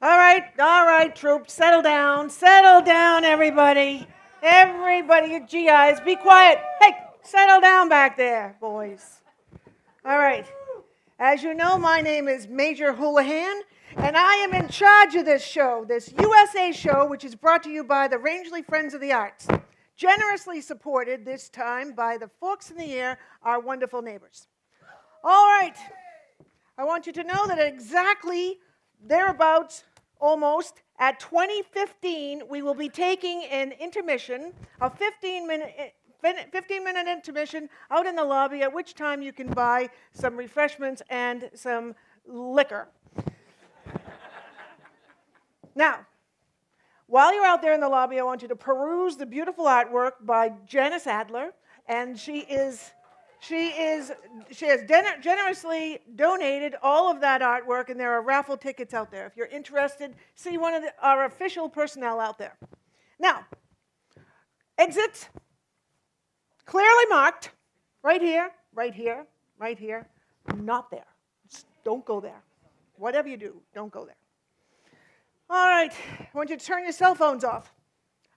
All right, troops, settle down, everybody. Everybody, you GIs, be quiet. Hey, settle down back there, boys. All right, as you know, my name is Major Houlihan, and I am in charge of this show, this USA show, which is brought to you by the Rangeley Friends of the Arts, generously supported this time by the Forks in the Air, our wonderful neighbors. All right, I want you to know that exactly thereabouts, almost, at 20:15, we will be taking an intermission, a 15-minute intermission out in the lobby, at which time you can buy some refreshments and some liquor. Now, while you're out there in the lobby, I want you to peruse the beautiful artwork by Janice Adler, and she has generously donated all of that artwork, and there are raffle tickets out there. If you're interested, see one of our official personnel out there. Now, exits, clearly marked, right here, right here, right here, not there. Just don't go there. Whatever you do, don't go there. All right, I want you to turn your cell phones off.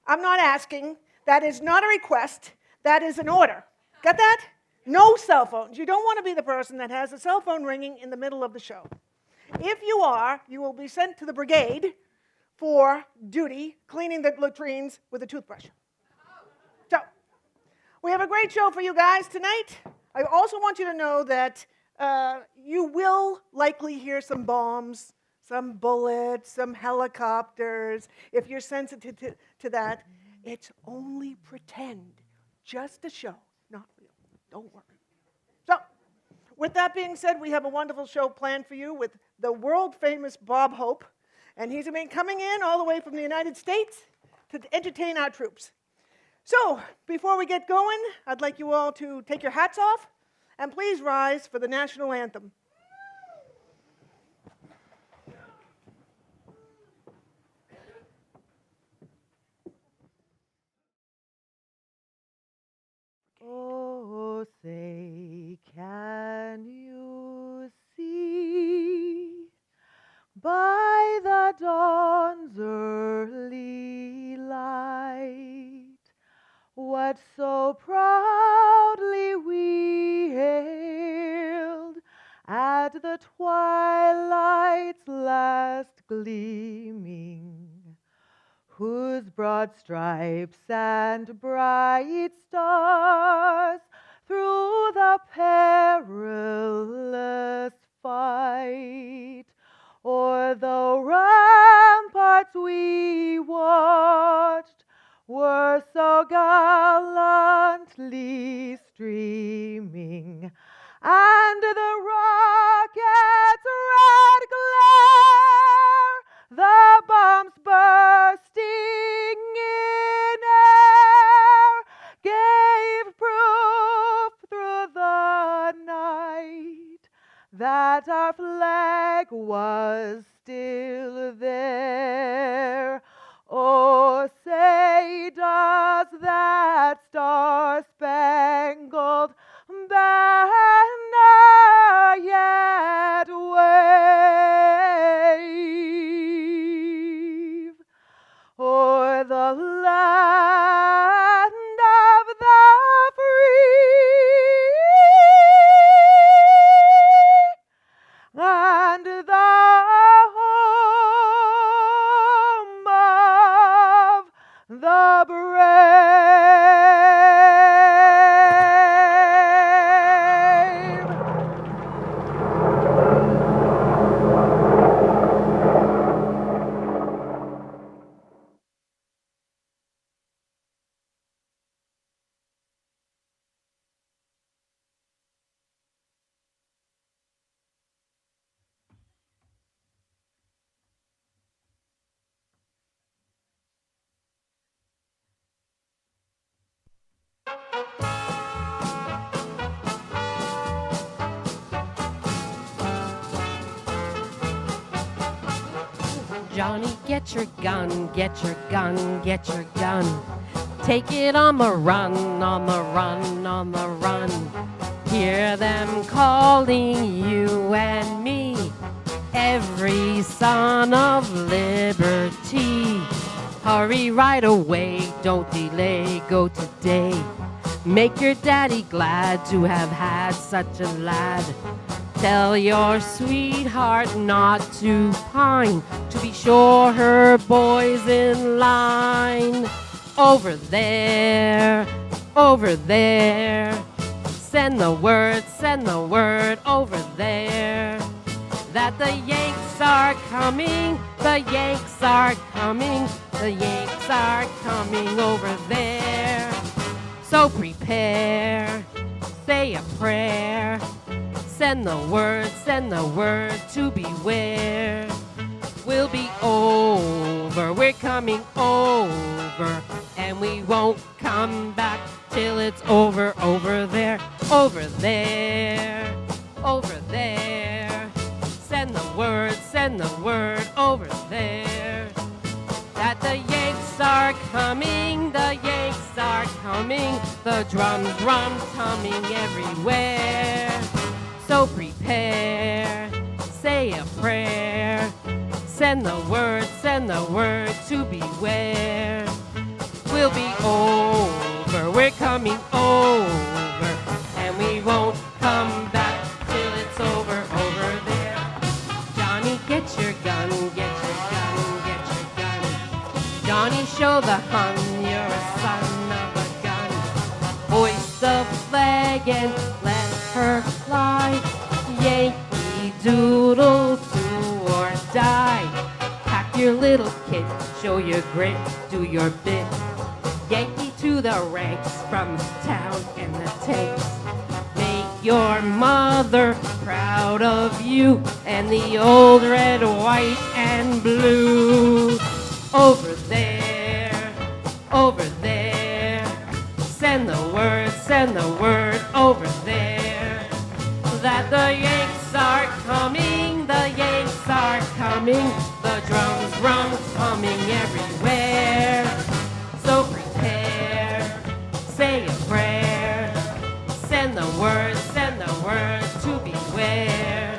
I'm not asking. That is not a request. That is an order. Got that? No cell phones. You don't want to be the person that has a cell phone ringing in the middle of the show. If you are, you will be sent to the brigade for duty cleaning the latrines with a toothbrush. So, we have a great show for you guys tonight. I also want you to know that you will likely hear some bombs, some bullets, some helicopters. If you're sensitive to that, it's only pretend. Just a show, not real. Don't worry. So, with that being said, we have a wonderful show planned for you with the world-famous Bob Hope, and he's been coming in all the way from the United States to entertain our troops. So, before we get going, I'd like you all to take your hats off, and please rise for the national anthem. Oh, say, can you see by the dawn's early light what so proudly we hailed at the twilight's last gleaming, whose broad stripes and bright stars through the perilous fight o'er the ramparts we watched were so gallantly streaming, and the rocket's red glare, the bombs bursting in air, gave proof through the night that our flag was still there. Oh, say, does that star-spangled banner yet wave o'er the land of the free and the home of the brave? Johnny, get your gun, get your gun, get your gun. Take it on the run, on the run, on the run. Hear them calling you and me every son of liberty. Hurry right away, don't delay, go today. Make your daddy glad to have had such a lad. Tell your sweetheart not to pine, to be sure her boy's in line. Over there, over there. Send the word over there. That the Yanks are coming, the Yanks are coming, the Yanks are coming over there. So prepare, say a prayer. Send the word to beware. We'll be over, we're coming over, and we won't come back till it's over, over there, over there, over there. Send the word over there. That the Yanks are coming, the Yanks are coming, the drums humming everywhere. So prepare, say a prayer, send the word to beware. We'll be over, we're coming over, and we won't come back till it's over, over there. Johnny, get your gun, get your gun, get your gun. Johnny, show the Hun, you're a son of a gun. Hoist the flag and let her fly. Yankee Doodle, do or die. Pack your little kit, show your grit, do your bit. Yankee to the ranks, from the town and the tanks. Make your mother proud of you, and the old red, white, and blue. Over there, over there. Send the word over there. That the Yanks are coming, the Yanks are coming, the drums humming everywhere. So prepare, say a prayer, send the word to beware.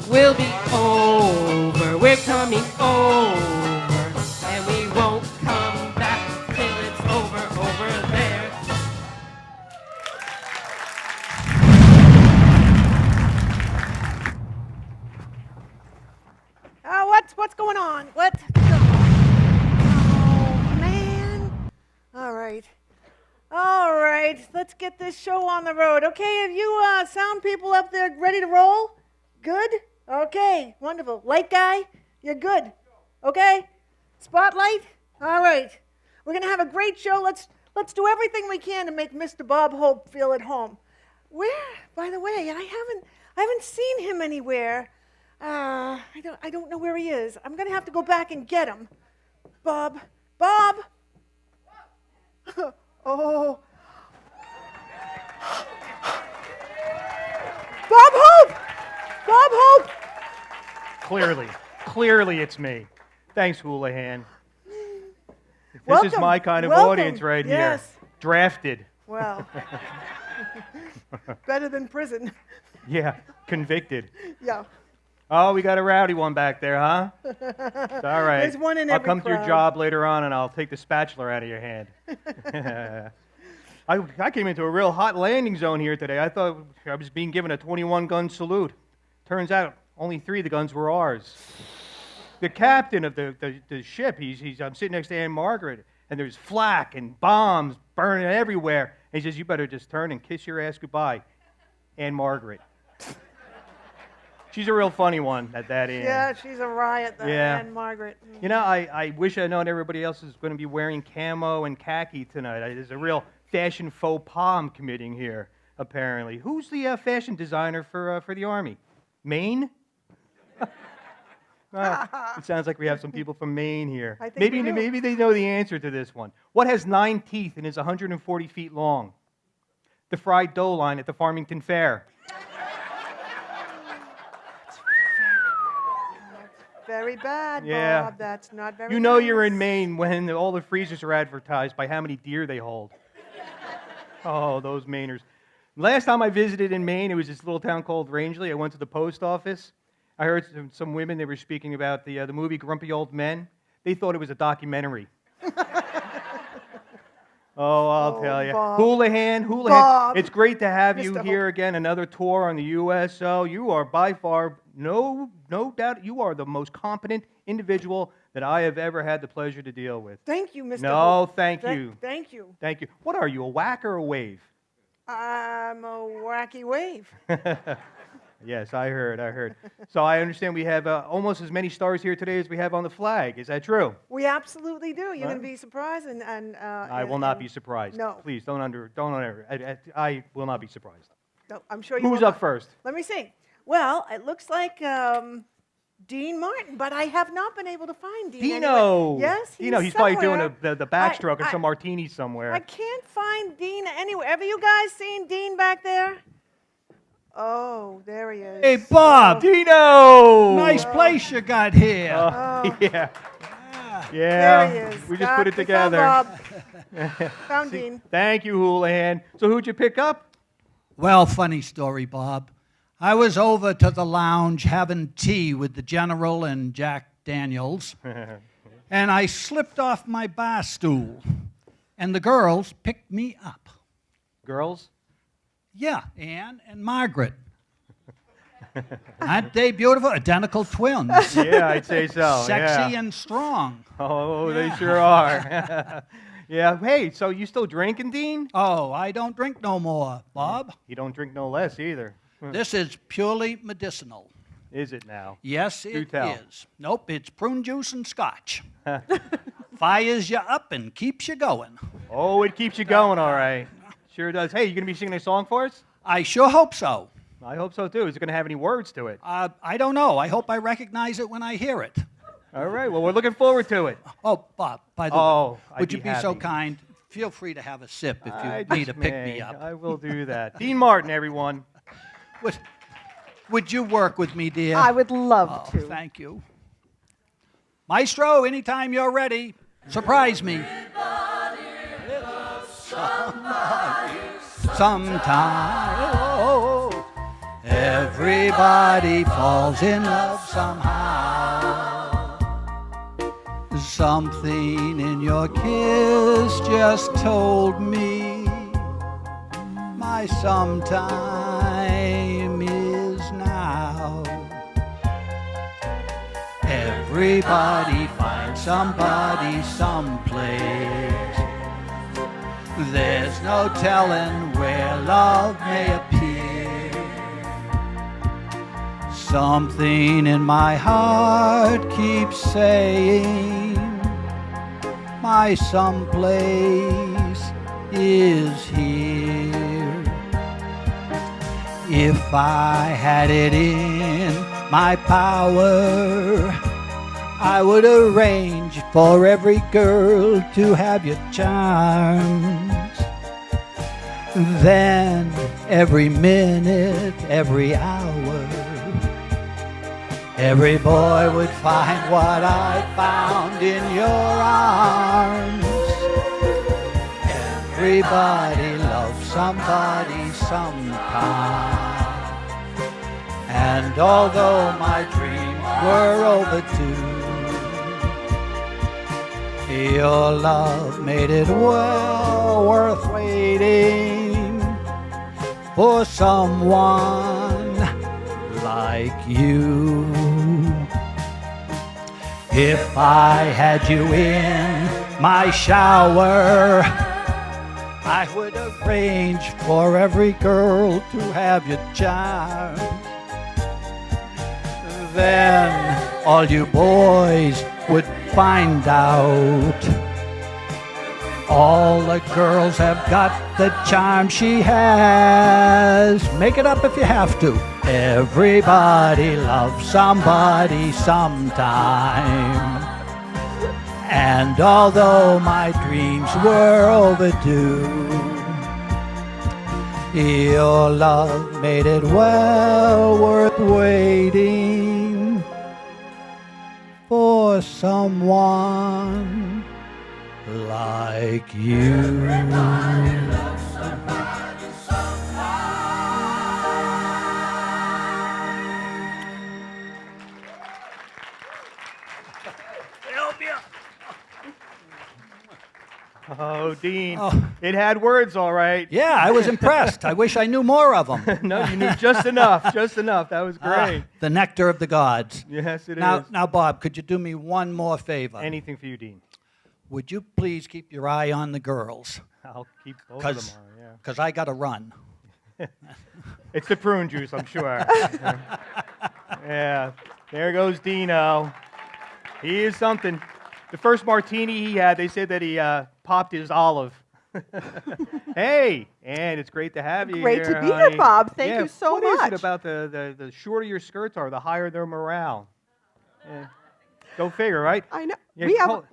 We'll be over, we're coming over, and we won't come back till it's over, over there. What's going on? What's going on? Oh, man. All right. Let's get this show on the road. Okay, have you sound people up there ready to roll? Good? Okay, wonderful. Light guy, you're good. Okay? Spotlight? All right. We're going to have a great show. Let's do everything we can to make Mr. Bob Hope feel at home. Where, by the way, I haven't seen him anywhere. I don't know where he is. I'm going to have to go back and get him. Bob. Oh. Bob Hope! Clearly it's me. Thanks, Houlihan. This Welcome. is my kind of Welcome. audience right Yes. here. Drafted. Well, better than prison. Yeah, convicted. Yeah. Oh, we got a rowdy one back there, huh? It's all right. There's one in I'll every come to your crowd. job later on, and I'll take the spatula out of your hand. I came into a real hot landing zone here today. I thought I was being given a 21-gun salute. Turns out only 3 of the guns were ours. The captain of the ship, I'm sitting next to Anne Margaret, and there's flak and bombs burning everywhere. And he says, "You better just turn and kiss your ass goodbye, Anne Margaret." She's a real funny one at that end. Yeah, she's a riot, that Yeah. Anne Margaret. You know, I wish I'd known everybody else is going to be wearing camo and khaki tonight. There's a real fashion faux pas I'm committing here, apparently. Who's the fashion designer for the Army? Maine? It sounds like we have some people from Maine here. I think we do. Maybe they know the answer to this one. What has 9 teeth and is 140 feet long? The fried dough line at the Farmington Fair. Very bad, Yeah. Bob. That's not very You know nice. you're in Maine when all the freezers are advertised by how many deer they hold. Oh, those Mainers. Last time I visited in Maine, it was this little town called Rangeley. I went to the post office. I heard some women, they were speaking about the movie Grumpy Old Men. They thought it was a documentary. Oh, I'll tell you. Bob. Houlihan. Bob. It's great to have you Mr. here again, another tour on the USO. You are by far, no doubt, you are the most competent individual that I have ever had the pleasure to deal with. Thank you, Mr. No, Holt. thank you. Thank you. Thank you. What are you, a whack or a wave? I'm a wacky wave. Yes, I heard. So I understand we have almost as many stars here today as we have on the flag. Is that true? We absolutely do. You're going to be surprised, I will not be surprised. No. Please, don't I will not be surprised. No, I'm sure you Who's will up not. first? Let me see. Well, it looks like Dean Martin, but I have not been able to find Dean. Dino. Anywhere. Yes, He's probably doing somewhere. the backstroke and I- some martini somewhere. I can't find Dean anywhere. Have you guys seen Dean back there? Oh, there he is. Hey, Bob. Dino! Nice place you got here. Oh. Yeah. There he Yeah. is. We just put it We found together. Bob. Found Dean. Thank you, Houlihan. So who'd you pick up? Well, funny story, Bob. I was over to the lounge having tea with the General and Jack Daniels, and I slipped off my bar stool, and the girls picked me up. Girls? Yeah, Anne and Margaret. Aren't they beautiful? Identical twins. Yeah, I'd say so. Sexy yeah. and strong. Oh, they sure are. Yeah. Hey, so you still drinking, Dean? Oh, I don't drink no more, Bob. You don't drink no less either. This is purely medicinal. Is it now? Yes, Do it tell. is. Nope, it's prune juice and scotch. Fires you up and keeps you going. Oh, it keeps you going, all right. Sure does. Hey, you going to be singing a song for us? I sure hope so. I hope so, too. Is it going to have any words to it? I don't know. I hope I recognize it when I hear it. All right. Well, we're looking forward to it. Oh, Bob, by the Oh, way, I'd would be you be so happy. kind? Feel free to have a sip if I you need just to pick may. me up. I will do that. Dean Martin, everyone. Would you work with me, dear? I would love Oh, to. thank you. Maestro, anytime you're ready, surprise me. Sometime, oh, everybody falls in love somehow. Something in your kiss just told me my sometime is now. Everybody finds somebody someplace. There's no telling where love may appear. Something in my heart keeps saying my someplace is here. If I had it in my power, I would arrange for every girl to have your charms. Then every minute, every hour, every boy would find what I found in your arms. Everybody loves somebody sometime. And although my dreams were overdue, your love made it well worth waiting for someone like you. If I had you in my shower, I would arrange for every girl to have your charm. Then all you boys would find out all the girls have got the charm she has. Make it up if you have to. Everybody loves somebody sometime. And although my dreams were overdue, your love made it well worth waiting for someone like you. Oh, Dean. Oh. It had words, all right. Yeah, I was impressed. I wish I knew more of them. No, you knew just enough. Just enough. That was great. The nectar of the gods. Yes, it is. Now, Bob, could you do me one more favor? Anything for you, Dean. Would you please keep your eye on the girls? I'll keep both of them on, yeah. Because I got to run. It's the prune juice, I'm sure. Yeah. There goes Dino. He is something. The first martini he had, they said that he popped his olive. Hey, and it's great to have you Great here, to be here, honey. Bob. Thank you so What is much. it about the shorter your skirts are, the higher their morale? Yeah. Go figure, right? I know. Yeah, we have. call-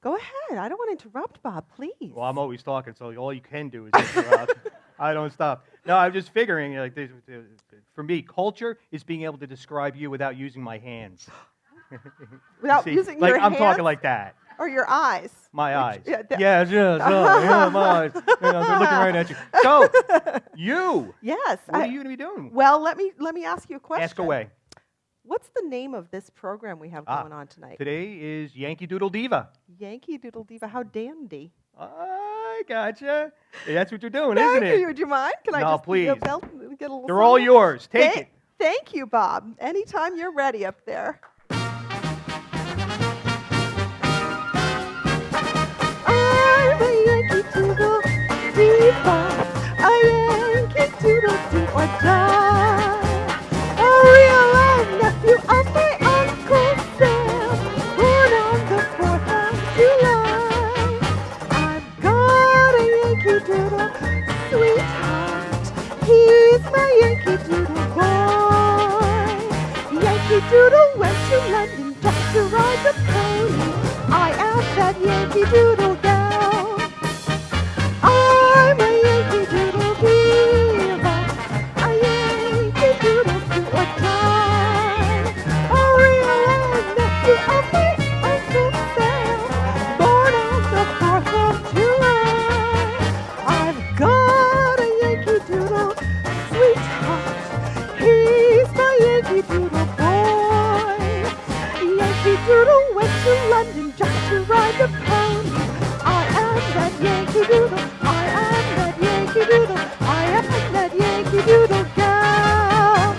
Go ahead. I don't want to interrupt, Bob. Please. Well, I'm always talking, so all you can do is interrupt. I don't stop. No, I'm just figuring, like, for me, culture is being able to describe you without using my hands. Without See, using like, your I'm hands talking like that. or your eyes. My eyes. yeah, Yeah, my eyes. They're looking right at you. So, you. Yes. What are you going to be doing? Well, let me ask you a question. Ask away. What's the name of this program we have going on tonight? Today is Yankee Doodle Diva. Yankee Doodle Diva. How dandy. I gotcha. That's what you're doing, Thank isn't it? you. Would you mind? Can I No, just please. get a little They're all something? yours. Take it. Thank you, Bob. Anytime you're ready up there. I'm a Yankee Doodle Diva, a Yankee Doodle do or die. A real life nephew of my Uncle Sam, born on the 4th of July. I've got a Yankee Doodle sweetheart, he's my Yankee Doodle boy. Yankee Doodle went to London just to ride the pony. I am that Yankee Doodle gal. I'm a Yankee Doodle diva, a Yankee Doodle do or die. A real life nephew of my Uncle Sam, born on the 4th of July. I've got a Yankee Doodle sweetheart, he's my Yankee Doodle boy. Yankee Doodle went to London just to ride the pony. I am that Yankee Doodle, I am that Yankee Doodle, I am that Yankee Doodle gal.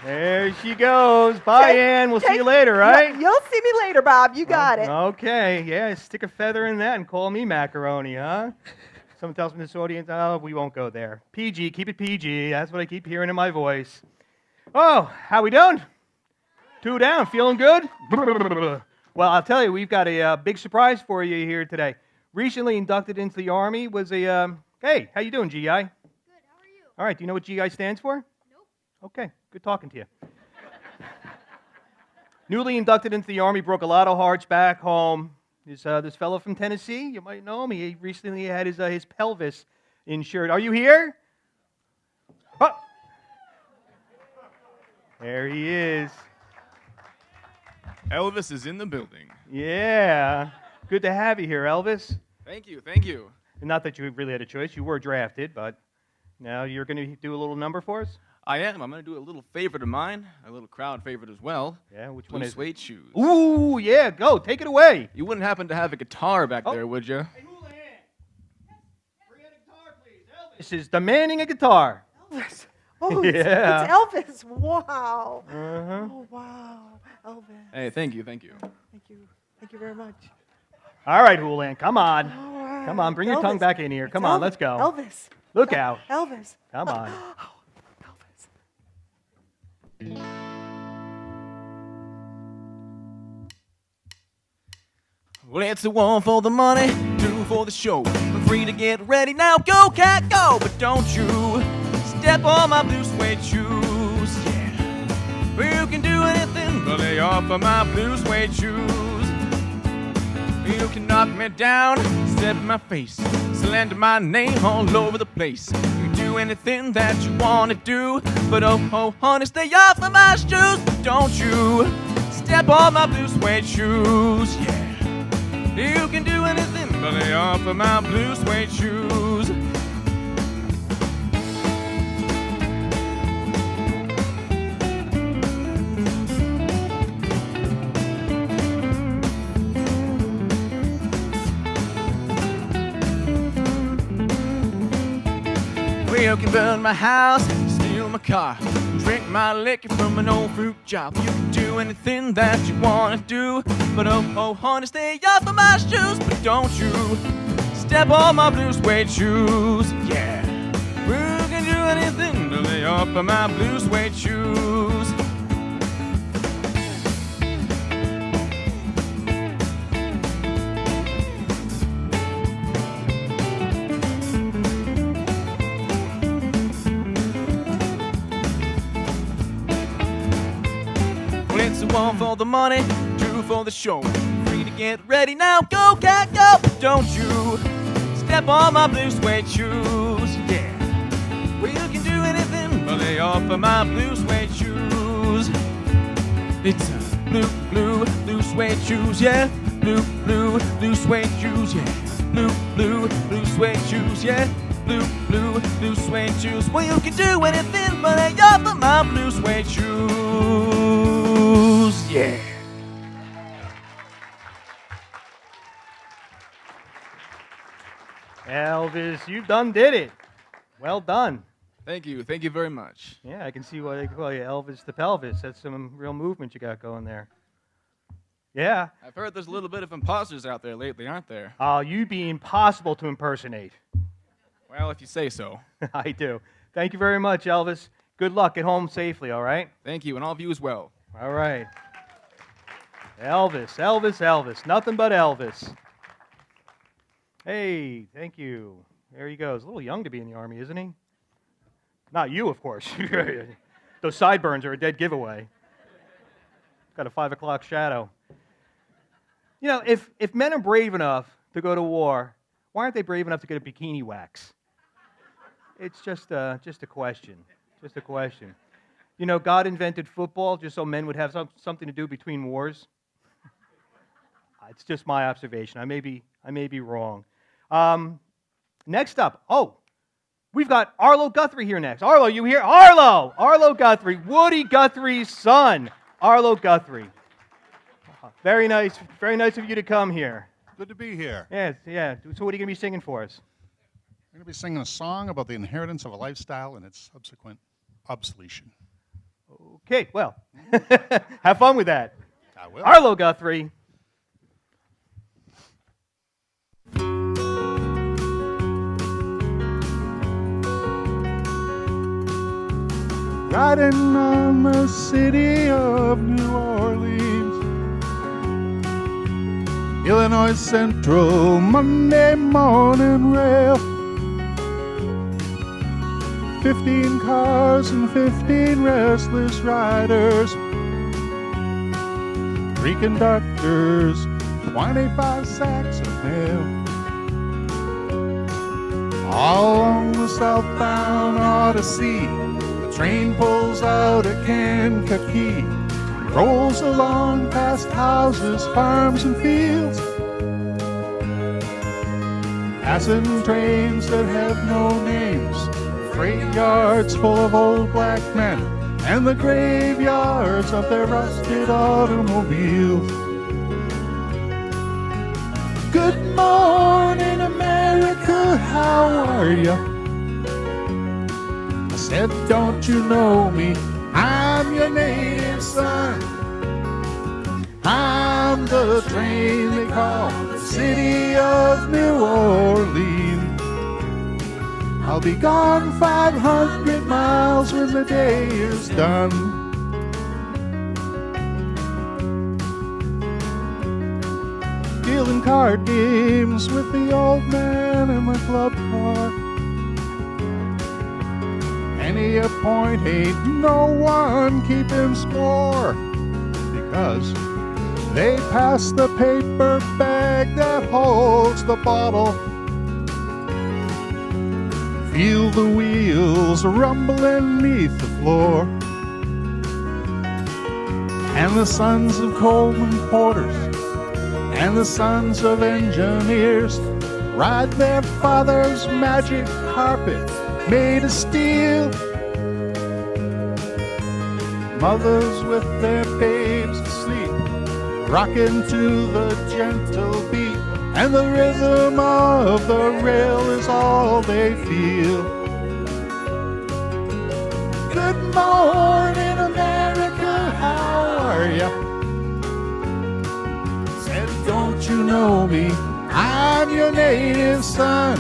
There she goes. Bye, Ann. We'll see you later, right? You'll see me later, Bob. You got it. Okay. Yeah, stick a feather in that and call me Macaroni, huh? Someone tells me this audience, oh, we won't go there. PG, keep it PG. That's what I keep hearing in my voice. Oh, how we doing? 2 down. Feeling good? Well, I'll tell you, we've got a big surprise for you here today. Recently inducted into the Army was a, hey, how you doing, GI? Good, how are you? All right, do you know what GI stands for? Nope. Okay, good talking to you. Newly inducted into the Army, broke a lot of hearts back home. This fellow from Tennessee, you might know him. He recently had his pelvis insured. Are you here? Oh. There he is. Elvis is in the building. Yeah. Good to have you here, Elvis. Thank you, thank you. And not that you really had a choice. You were drafted, but now you're going to do a little number for us? I am. I'm going to do a little favorite of mine, a little crowd favorite as well. Yeah, which Blue one is it? suede shoes. Ooh, yeah, go. Take it away. You wouldn't happen to have a guitar back there, would you? Hey, Houlihan. Bring out a guitar, please. Elvis is demanding a guitar. Elvis. Oh, Yeah. it's Elvis. Wow. Uh-huh. Oh, wow. Elvis. Hey, thank you, thank you. Thank you. Thank you very much. All right, Houlihan, come on. All right. Come on, bring your tongue Elvis. back in here. It's Come on, Elvis. let's go. Elvis. Look out. Elvis. Come on. Elvis. Well, it's the 1 for the money, 2 for the show. I'm free to get ready now. Go, cat, go! But don't you step on my blue suede shoes. Yeah. You can do anything but lay off of my blue suede shoes. You can knock me down, step in my face, slander my name all over the place. You can do anything that you want to do, but oh, honey, stay off of my shoes. Don't you step on my blue suede shoes. Yeah. You can do anything but lay off of my blue suede shoes. You can burn my house, steal my car, drink my liquor from an old fruit jar. You can do anything that you wanna do, but oh, honey, stay off of my shoes. But don't you step on my blue suede shoes, yeah. You can do anything to lay off of my blue suede shoes. It's one for the money, two for the show. Free to get ready now, go cat go! Don't you step on my blue suede shoes, yeah. Well, you can do anything but lay off of my blue suede shoes. It's blue suede shoes, yeah. Blue suede shoes, yeah. Blue suede shoes, yeah. Blue suede shoes. Well, you can do anything but lay off of my blue suede shoes, yeah. Elvis, you done did it. Well done. Thank you very much. Yeah, I can see why they call you Elvis the Pelvis. That's some real movement you got going there. Yeah. I've heard there's a little bit of imposters out there lately, aren't there? You'd be impossible to impersonate. Well, if you say so. I do. Thank you very much, Elvis. Good luck. Get home safely, all right? Thank you, and all of you as well. All right. Elvis. Nothing but Elvis. Hey, thank you. There he goes. A little young to be in the Army, isn't he? Not you, of course. Those sideburns are a dead giveaway. Got a 5 o'clock shadow. You know, if men are brave enough to go to war, why aren't they brave enough to get a bikini wax? It's just a question. Just a question. You know, God invented football just so men would have something to do between wars. It's just my observation. I may be wrong. Next up, we've got Arlo Guthrie here next. Arlo, you here? Arlo Guthrie, Woody Guthrie's son, Arlo Guthrie. Very nice of you to come here. Good to be here. Yeah. So what are you going to be singing for us? I'm going to be singing a song about the inheritance of a lifestyle and its subsequent obsolescence. Okay, well, have fun with that. I will. Arlo Guthrie. Riding on the city of New Orleans, Illinois Central, Monday morning rail. 15 cars and 15 restless riders, 3 conductors, 25 sacks of mail. All along the southbound Odyssey, the train pulls out at Kankakee, rolls along past houses, farms, and fields, passing trains that have no names, freight yards full of old black men, and the graveyards of their rusted automobiles. Good morning, America, how are ya? I said, don't you know me? I'm your native son. I'm the train they call the city of New Orleans. I'll be gone 500 miles when the day is done. Dealing card games with the old man in my club car. Any a point ain't no one keeping score, because they pass the paper bag that holds the bottle. Feel the wheels rumbling neath the floor. And the sons of Coleman porters and the sons of engineers ride their father's magic carpet made of steel. Mothers with their babes asleep, rocking to the gentle beat, and the rhythm of the rail is all they feel. morning, America, how are ya? Said, don't you know me? I'm your native son.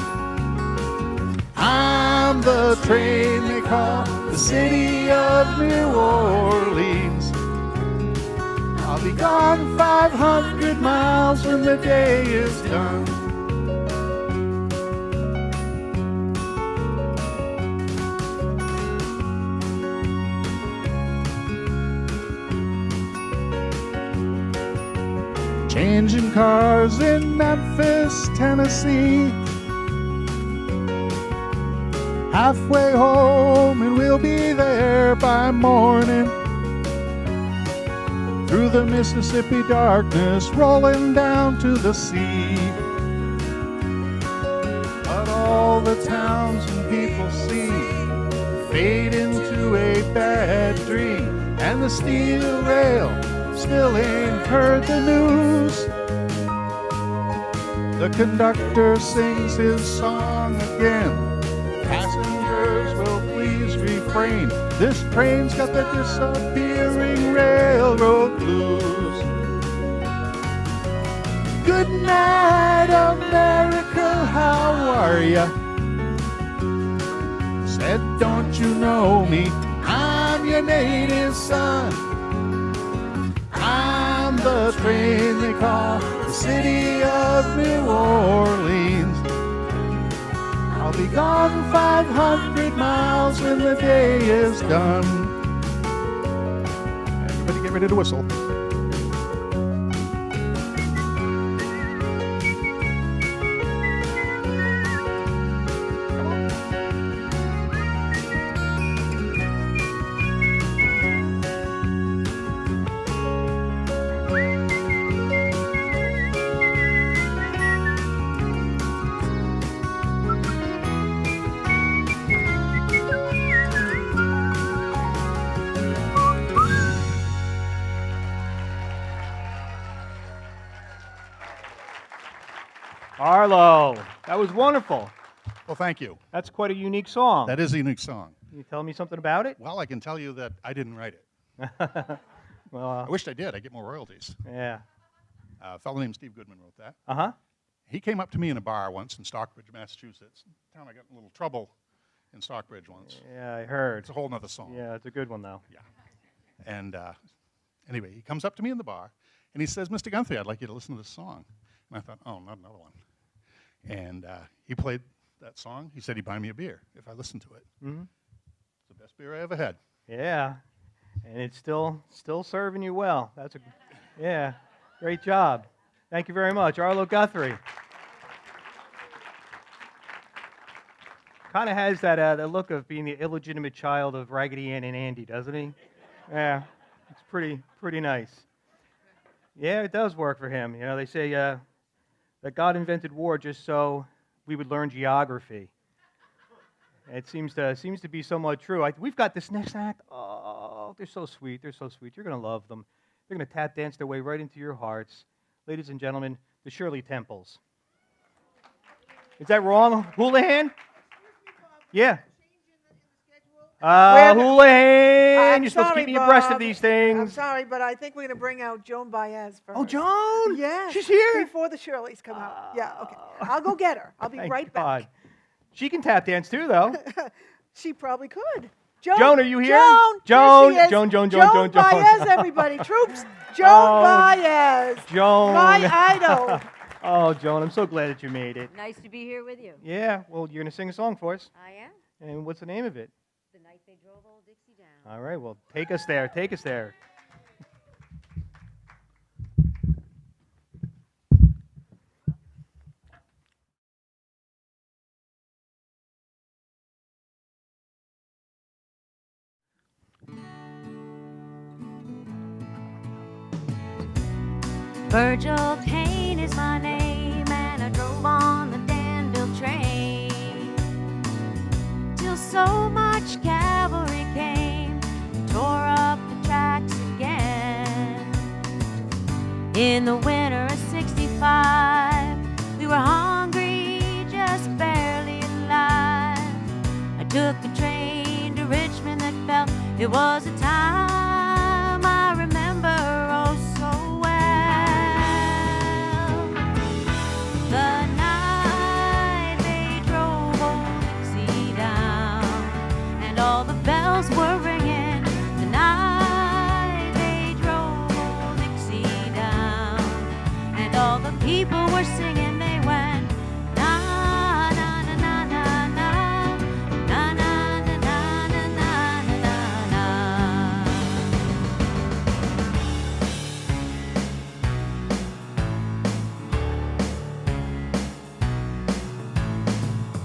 I'm the train they call the city of New Orleans. I'll be gone 500 miles when the day is done. Changing cars in Memphis, Tennessee. Halfway home and we'll be there by morning. Through the Mississippi darkness, rolling down to the sea. But all the towns and people see fade into a bad dream, and the steel rail still ain't heard the news. The conductor sings his song again. Passengers will please refrain. This train's got the disappearing railroad blues. Good night, America, how are ya? Said, don't you know me? I'm your native son. I'm the train they call the city of New Orleans. I'll be gone 500 miles when the day is done. Everybody get ready to whistle. Arlo, that was wonderful. Well, thank you. That's quite a unique song. That is a unique song. Can you tell me something about it? Well, I can tell you that I didn't write it. Well, I wished I did. I get more royalties. yeah. A fellow named Steve Goodman wrote that. Uh-huh. He came up to me in a bar once in Stockbridge, Massachusetts. Town I got in a little trouble in Stockbridge once. Yeah, I heard. It's a whole nother song. Yeah, it's a good one, though. Yeah. And anyway, he comes up to me in the bar, and he says, Mr. Guthrie, I'd like you to listen to this song. And I thought, oh, not another one. And he played that song. He said he'd buy me a beer if I listened to it. Mm-hmm. It's the best beer I ever had. Yeah, and it's still serving you well. That's yeah, great job. Thank you very much, Arlo Guthrie. Kind of has that look of being the illegitimate child of Raggedy Ann and Andy, doesn't he? Yeah, it's pretty nice. Yeah, it does work for him. You know, they say that God invented war just so we would learn geography. It seems to be somewhat true. We've got this next act. Oh, they're so sweet. They're so sweet. You're going to love them. They're going to tap dance their way right into your hearts. Ladies and gentlemen, the Shirley Temples. Is that wrong? Houlihan? Yeah. Houlihan, you're supposed to keep me abreast of these things. I'm sorry, but I think we're going to bring out Joan Baez first. Oh, Joan? Yeah. She's here? Before the Shirleys come out. Yeah, okay. I'll go get her. I'll be Thank right God. back. She can tap dance too, though. She probably could. Joan, are you here? Joan, Joan, here she is. Joan, Joan, Joan Baez, everybody. Troops, Joan Baez. Joan. My idol. Oh, Joan, I'm so glad that you made it. Nice to be here with you. Yeah, well, you're going to sing a song for us. I am. And what's the name of it? The night they drove old Dixie down. All right, well, take us there. Take us there. Virgil Kane is my name, and I drove on the Danville train till so much cavalry came and tore up the tracks again. In the winter of '65, we were hungry, just barely alive. I took a train to Richmond that felt It was a time I remember oh so well. The night they drove old Dixie down, and all the bells were ringing. The night they drove old Dixie down, and all the people were singing. They went na na na na na na na na na na na na na.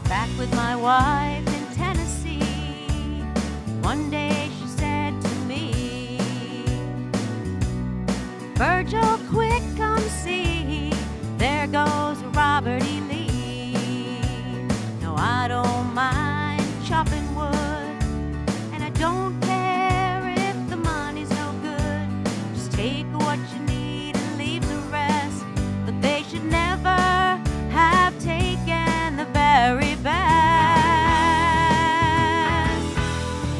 Back with my wife in Tennessee, one day she said to me, Virgil, quick, come see, there goes Robert E. Lee. No, I don't mind chopping wood, and I don't care if the money's no good. Just take what you need and leave the rest. But they should never have taken the very best.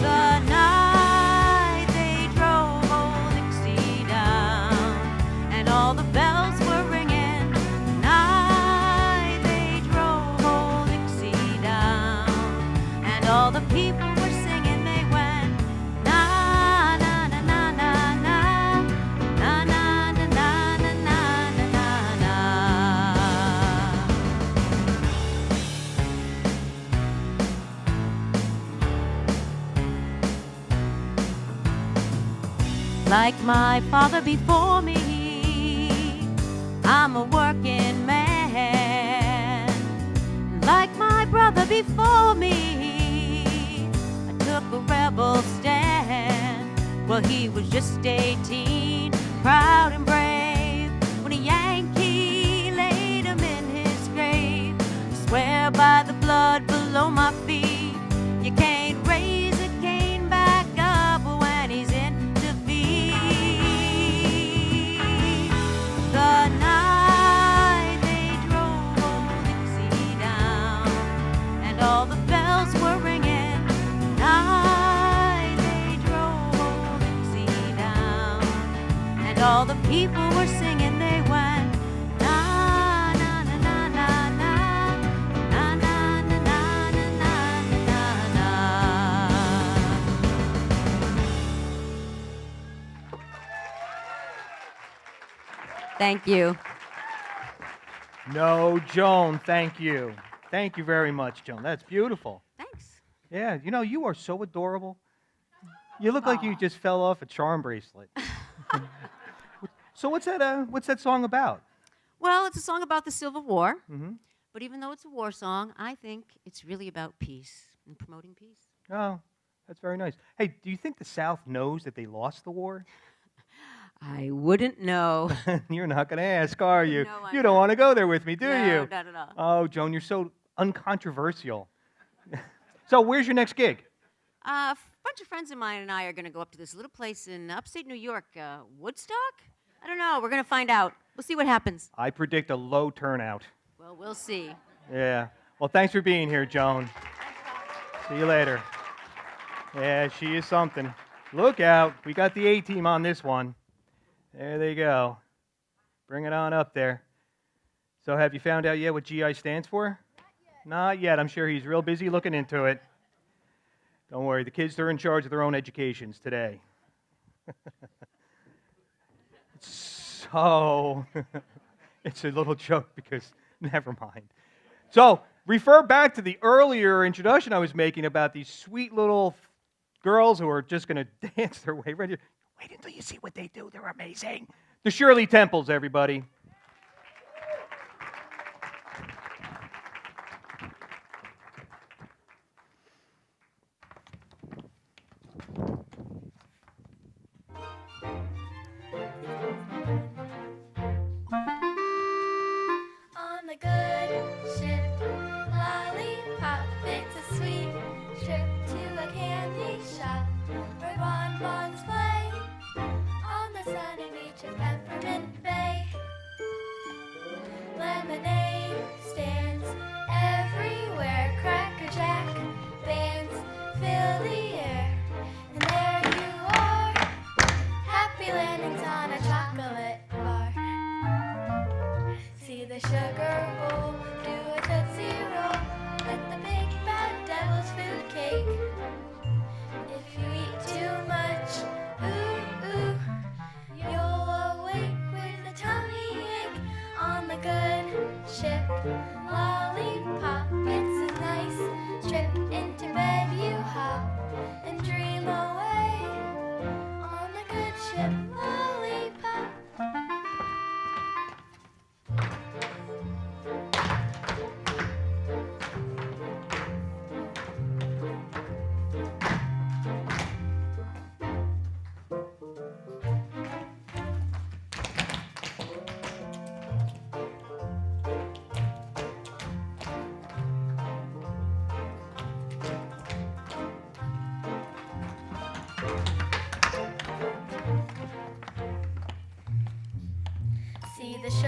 The night they drove old Dixie down, and all the bells were ringing. The night they drove old Dixie down, and all the people were singing. They went na na na na na na na na na na na na na na. Like my father before me, I'm a working man. Like my brother before me, I took a rebel stand. Well, he was just 18, proud and brave, when a Yankee laid him in his grave. I swear by the blood below my feet, you can't raise a cane back up when he's in defeat. The night they drove old Dixie down, and all the bells were ringing. The night they drove old Dixie down, and all the people were singing. They went na na na na na na na na na na na na na. Thank you. No, Joan, thank you. Thank you very much, Joan. That's beautiful. Thanks. Yeah, you know, you are so adorable. You look like you just fell off a charm bracelet. So what's that song about? Well, it's a song about the Civil War, Mm-hmm. but even though it's a war song, I think it's really about peace and promoting peace. Oh, that's very nice. Hey, do you think the South knows that they lost the war? I wouldn't know. You're not going to ask, are you? No, I'm You don't not. want to go there with me, do No, you? not at all. Oh, Joan, you're so uncontroversial. So where's your next gig? A bunch of friends of mine and I are going to go up to this little place in upstate New York, Woodstock? I don't know. We're going to find out. We'll see what happens. I predict a low turnout. Well, we'll see. Yeah. Well, thanks for being here, Joan. See you later. Yeah, she is something. Look out. We got the A-team on this one. There they go. Bring it on up there. So have you found out yet what GI stands for? Not yet. I'm sure he's real busy looking into it. Don't worry. The kids are in charge of their own educations today. So, it's a little joke because, never mind. So, refer back to the earlier introduction I was making about these sweet little girls who are just going to dance their way right here. Wait until you see what they do. They're amazing. The Shirley Temples, everybody. On the good ship, lollipop, it's a sweet trip to a candy shop where bonbons play on the sunny beach of Peppermint Bay.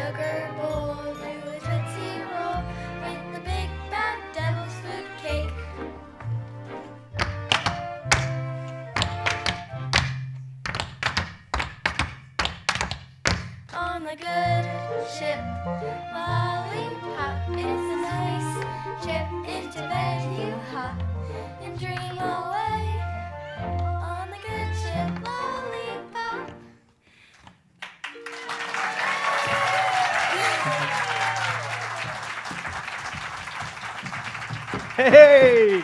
sugar bowl, do a tootsie roll with the big bad devil's food cake. On the good ship, lollipop, it's a nice trip into bed you hop and dream away. On the good ship, lollipop. Hey,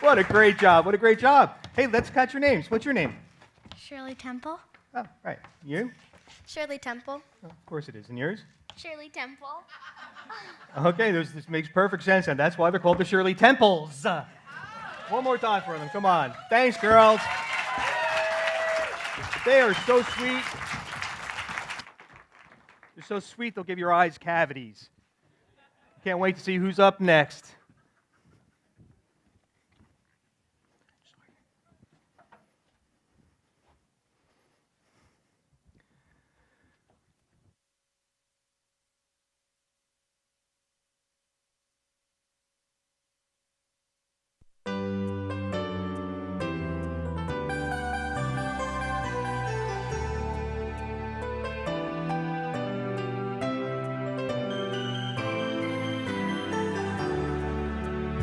what a great job. What a great job. Hey, let's catch your names. What's your name? Shirley Temple. Oh, right. You? Shirley Temple. Oh, of course it is. And yours? Shirley Temple. Okay, this makes perfect sense, and that's why they're called the Shirley Temples. One more time for them. Come on. Thanks, girls. They are so sweet. They're so sweet, they'll give your eyes cavities. Can't wait to see who's up next.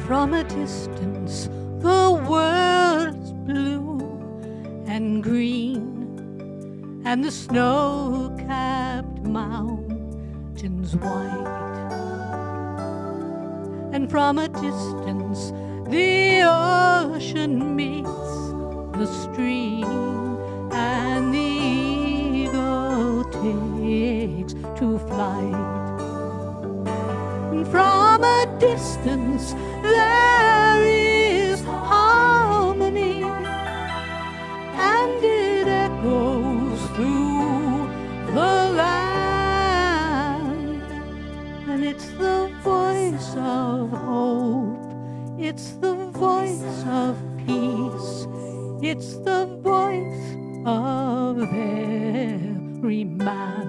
From a distance, the world's blue and green, and the snow-capped mountains white. And from a distance, the ocean meets the stream, and the eagle takes to flight. From a distance there is harmony, and it echoes through the land. And it's the voice of hope, it's the voice of peace, it's the voice of every man.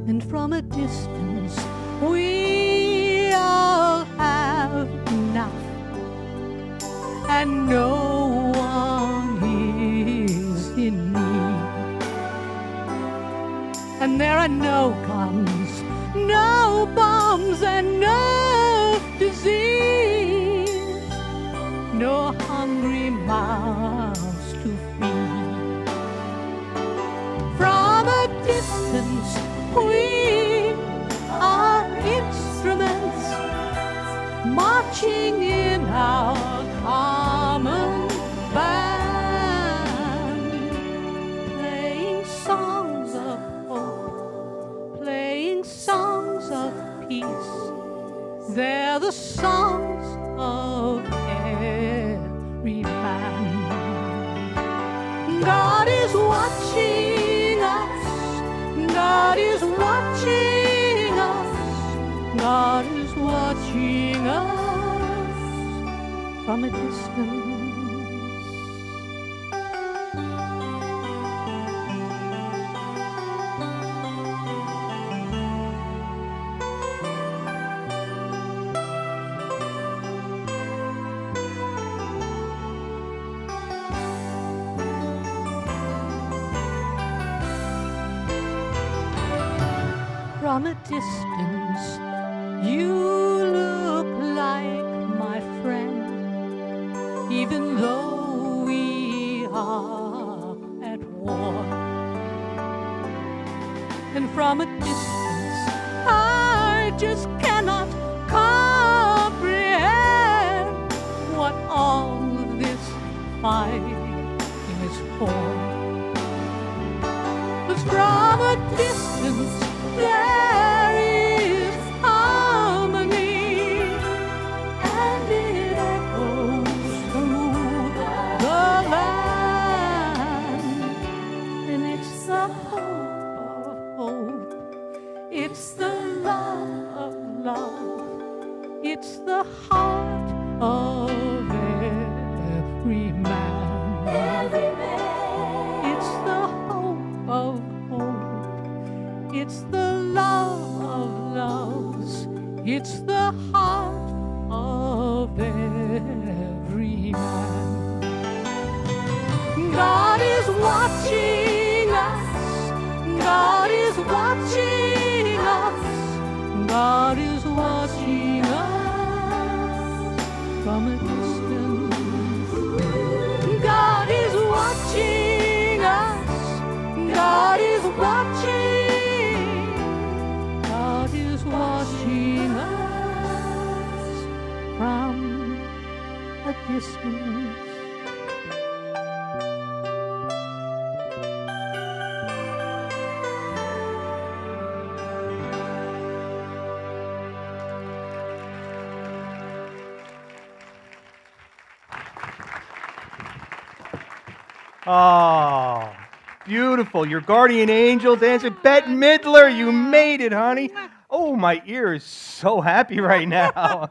And from a distance we all have enough, and no one is in need. And there are no guns, no bombs, and no disease, no hungry mouths to feed. From a distance we are instruments marching in our common band, playing songs of hope, playing songs of peace. They're the songs of every man. God is watching us, God is watching us, God is watching us from a distance. From a distance, you look like my friend, even though we are at war. And from a distance, I just cannot comprehend what all this fighting is for. 'Cause from a distance, there is harmony, and it echoes through the land. And it's the hope of hope, it's the love of love, it's the heart of every man. Every man. It's the heart of every man. God is watching us. God is watching us. God is watching us from a distance. God is watching us. God is watching. God is watching us from a distance. Oh, beautiful. Your guardian angel dancing. Bette Midler, you made it, honey. Oh, my ear is so happy right now.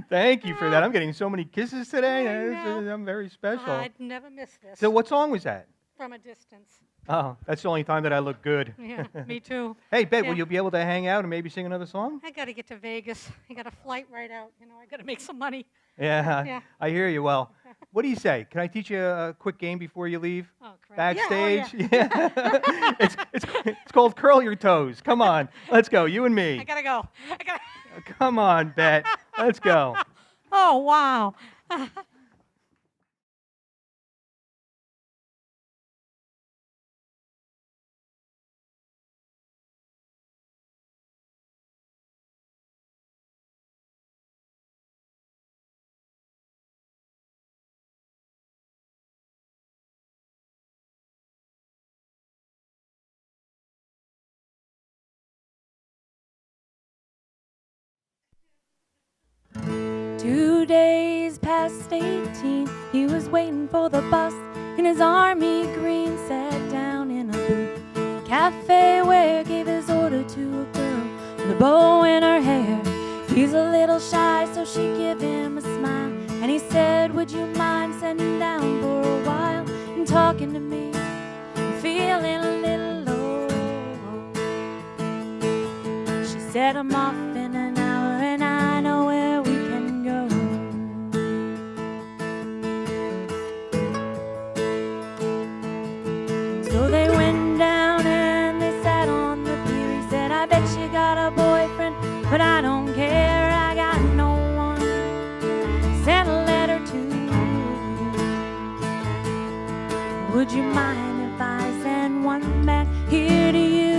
Thank you for that. I'm getting so many kisses today. I'm very special. I'd never miss this. So what song was that? From a distance. Oh, that's the only time that I look good. Yeah, me too. Hey, Bet, Yeah. will you be able to hang out and maybe sing another song? I got to get to Vegas. I got a flight right out. You know, I got to make some money. Yeah, Yeah. I hear you. Well, what do you say? Can I teach you a quick game before you leave? Oh, crap. Backstage? Yeah, It's called Curl Your Toes. Come on, let's go, you and me. I got to go. Come on, Bet. Let's go. Oh, wow. Two days past 18, he was waiting for the bus in his army green, sat down in a booth cafe where gave his order to a girl with a bow in her hair. He's a little shy, so she give him a smile, and he said, would you mind sitting down for a while and talking to me? I'm feeling a little low. She said, I'm off in an hour and I know where we can go. So they went down and they sat on the pier. He said, I bet you got a boyfriend, but I don't care, I got no one. Sent a letter to you. Would you mind if I send one back here to you?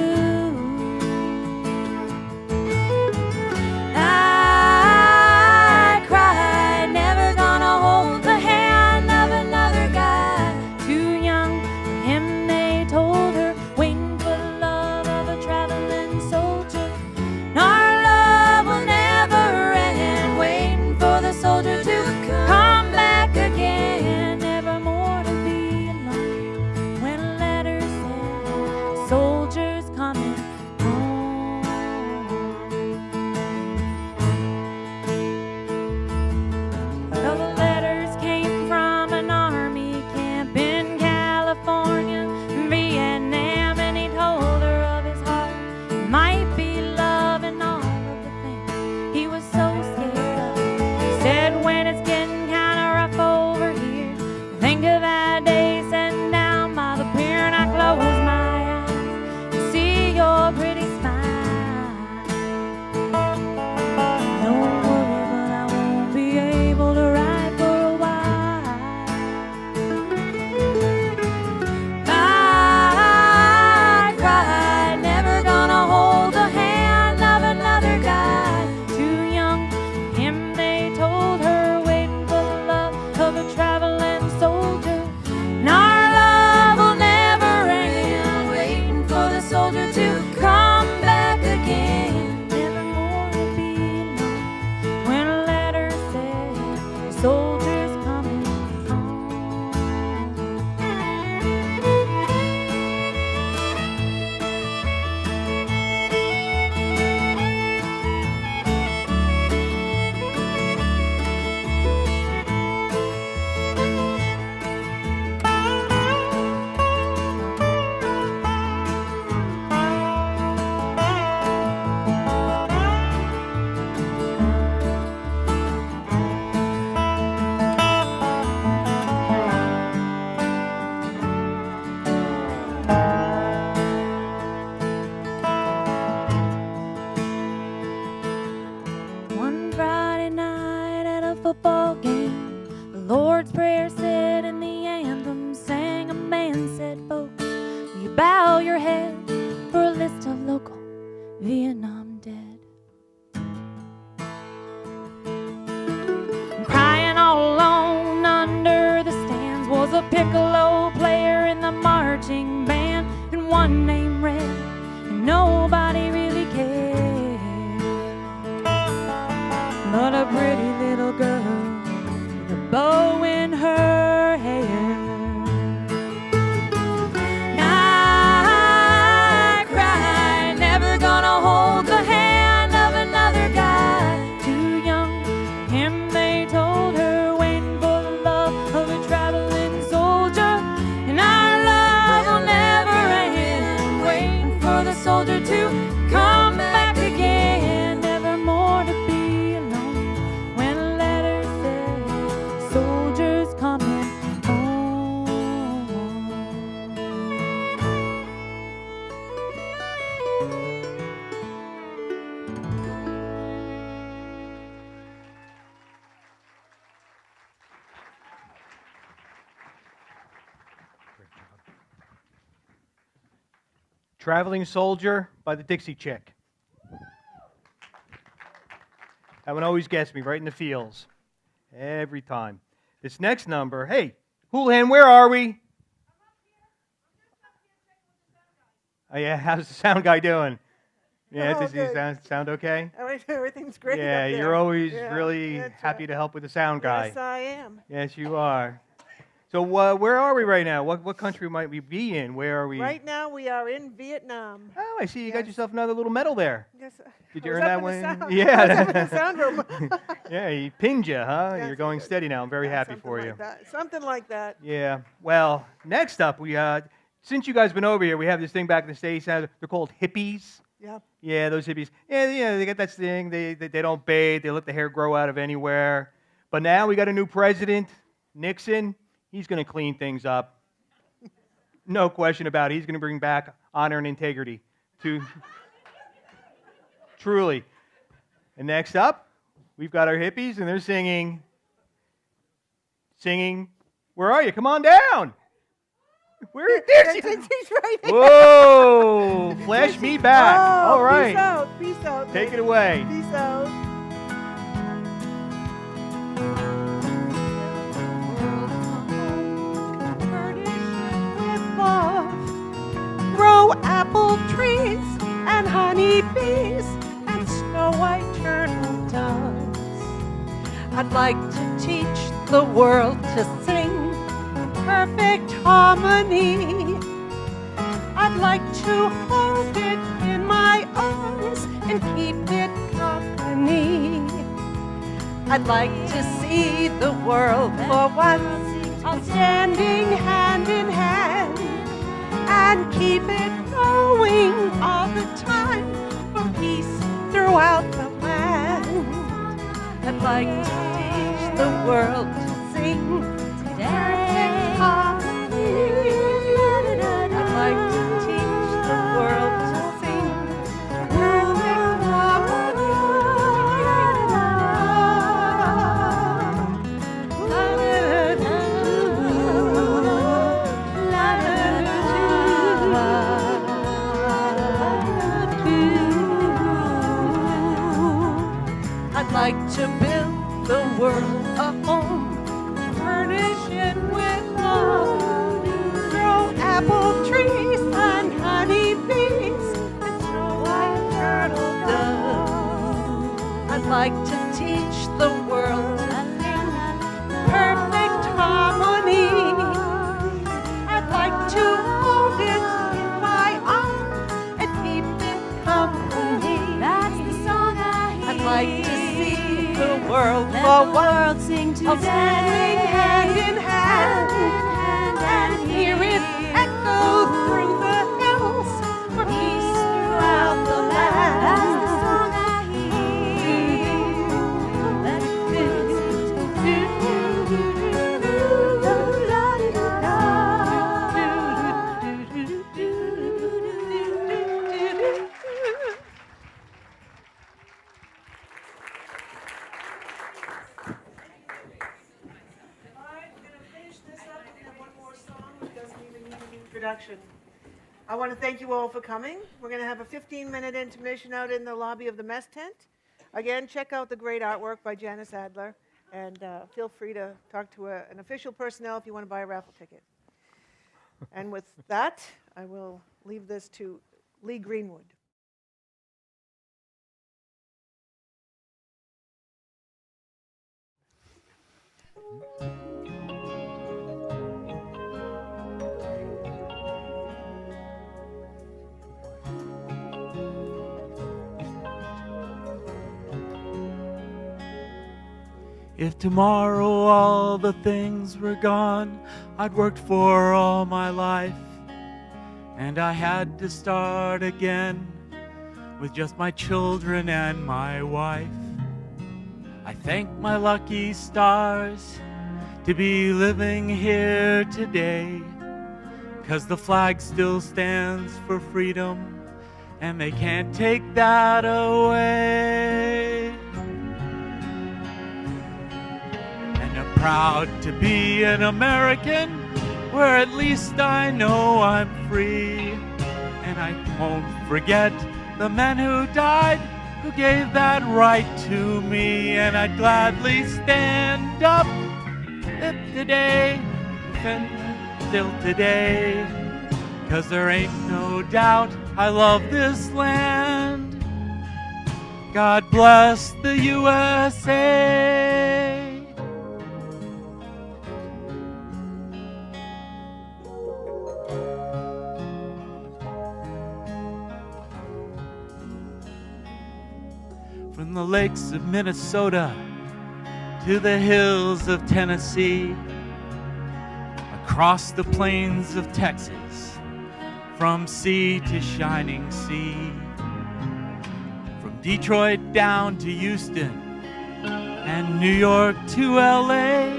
piccolo player in the marching band, and one named Red, and nobody really cared. But a pretty little girl with a bow in her hair. I cried, never gonna hold the hand of another guy too young. Him they told her, waiting for the love of a traveling soldier, and our love will never end. Waiting for the soldier to come back again, never more to be alone. When a letter said, "Soldiers coming home." Traveling Soldier by the Dixie Chick. That one always gets me right in the feels. Every time. This next number, hey, Houlihan, where are we? Oh, yeah, how's the sound guy doing? Yeah, Oh, does he good. sound okay? Everything's great. Yeah, up there. you're always Yeah, really that's happy right. to help with the sound guy. Yes, I am. Yes, you are. So where are we right now? What country might we be in? Where are we? Right now we are in Vietnam. Oh, I see you got Yes. yourself another little medal there. Yes, Did I you was earn up that in one? the sound- Yeah. I was up in the sound room. Yeah, he pinned you, huh? Yes, You're he going did. steady now. I'm very Yeah, happy something for like you. that. Something like that. Yeah. Well, next up, we since you guys been over here, we have this thing back in the States. They're called hippies. Yeah. Yeah, those hippies. Yeah, they got that thing. They don't bathe. They let the hair grow out of anywhere. But now we got a new president, Nixon. He's going to clean things up. No question about it. He's going to bring back honor and integrity to truly. And next up, we've got our hippies, and they're singing. Where are you? Come on down. There she is. He's right here. Whoa! Flash me back. Oh, All right. Peace out. Take baby. it away. Peace out. Grow apple trees and honey bees and snow white turtle doves. I'd like to teach the world to sing perfect harmony. I'd like to hold it in my arms and keep it company. I'd like to see the world for once all standing hand in hand, and keep it going all the time for peace throughout the land. I'd like to teach the world to sing perfect harmony. I'd like to teach the world to sing perfect harmony. I'd like to build the world a home, furnish it with love, grow apple trees and honey bees and snow white turtle doves. I'd like to teach the world to sing perfect harmony. I'd like to hold it in my arms and keep it company. That's the song I hear. I'd like to see the world Let for the once world sing today. all standing hand in hand, and hear it echo through the hills for peace throughout the land. That's the song I hear. Let it Introduction. I want to thank you all for coming. We're going to have a 15-minute intermission out in the lobby of the mess tent. Again, check out the great artwork by Janice Adler, and feel free to talk to an official personnel if you want to buy a raffle ticket. And with that, I will leave this to Lee Greenwood. If tomorrow all the things were gone I'd worked for all my life, and I had to start again with just my children and my wife, I thank my lucky stars to be living here today, 'cause the flag still stands for freedom and they can't take that away. And I'm proud to be an American, where at least I know I'm free. And I won't forget the men who died, who gave that right to me. And I'd gladly stand up if today, and still today, 'cause there ain't no doubt I love this land. God bless the USA. From the lakes of Minnesota to the hills of Tennessee, across the plains of Texas, from sea to shining sea, from Detroit down to Houston and New York to LA.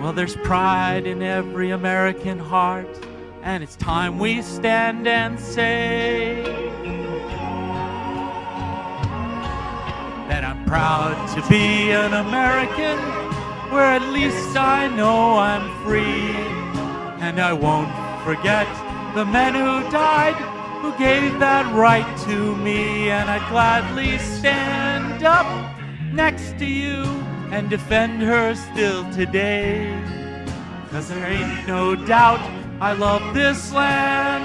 Well, there's pride in every American heart, and it's time we stand and say that I'm proud to be an American, where at least I know I'm free. And I won't forget the men who died, who gave that right to me. And I'd gladly stand up next to you and defend her still today, 'cause there ain't no doubt I love this land.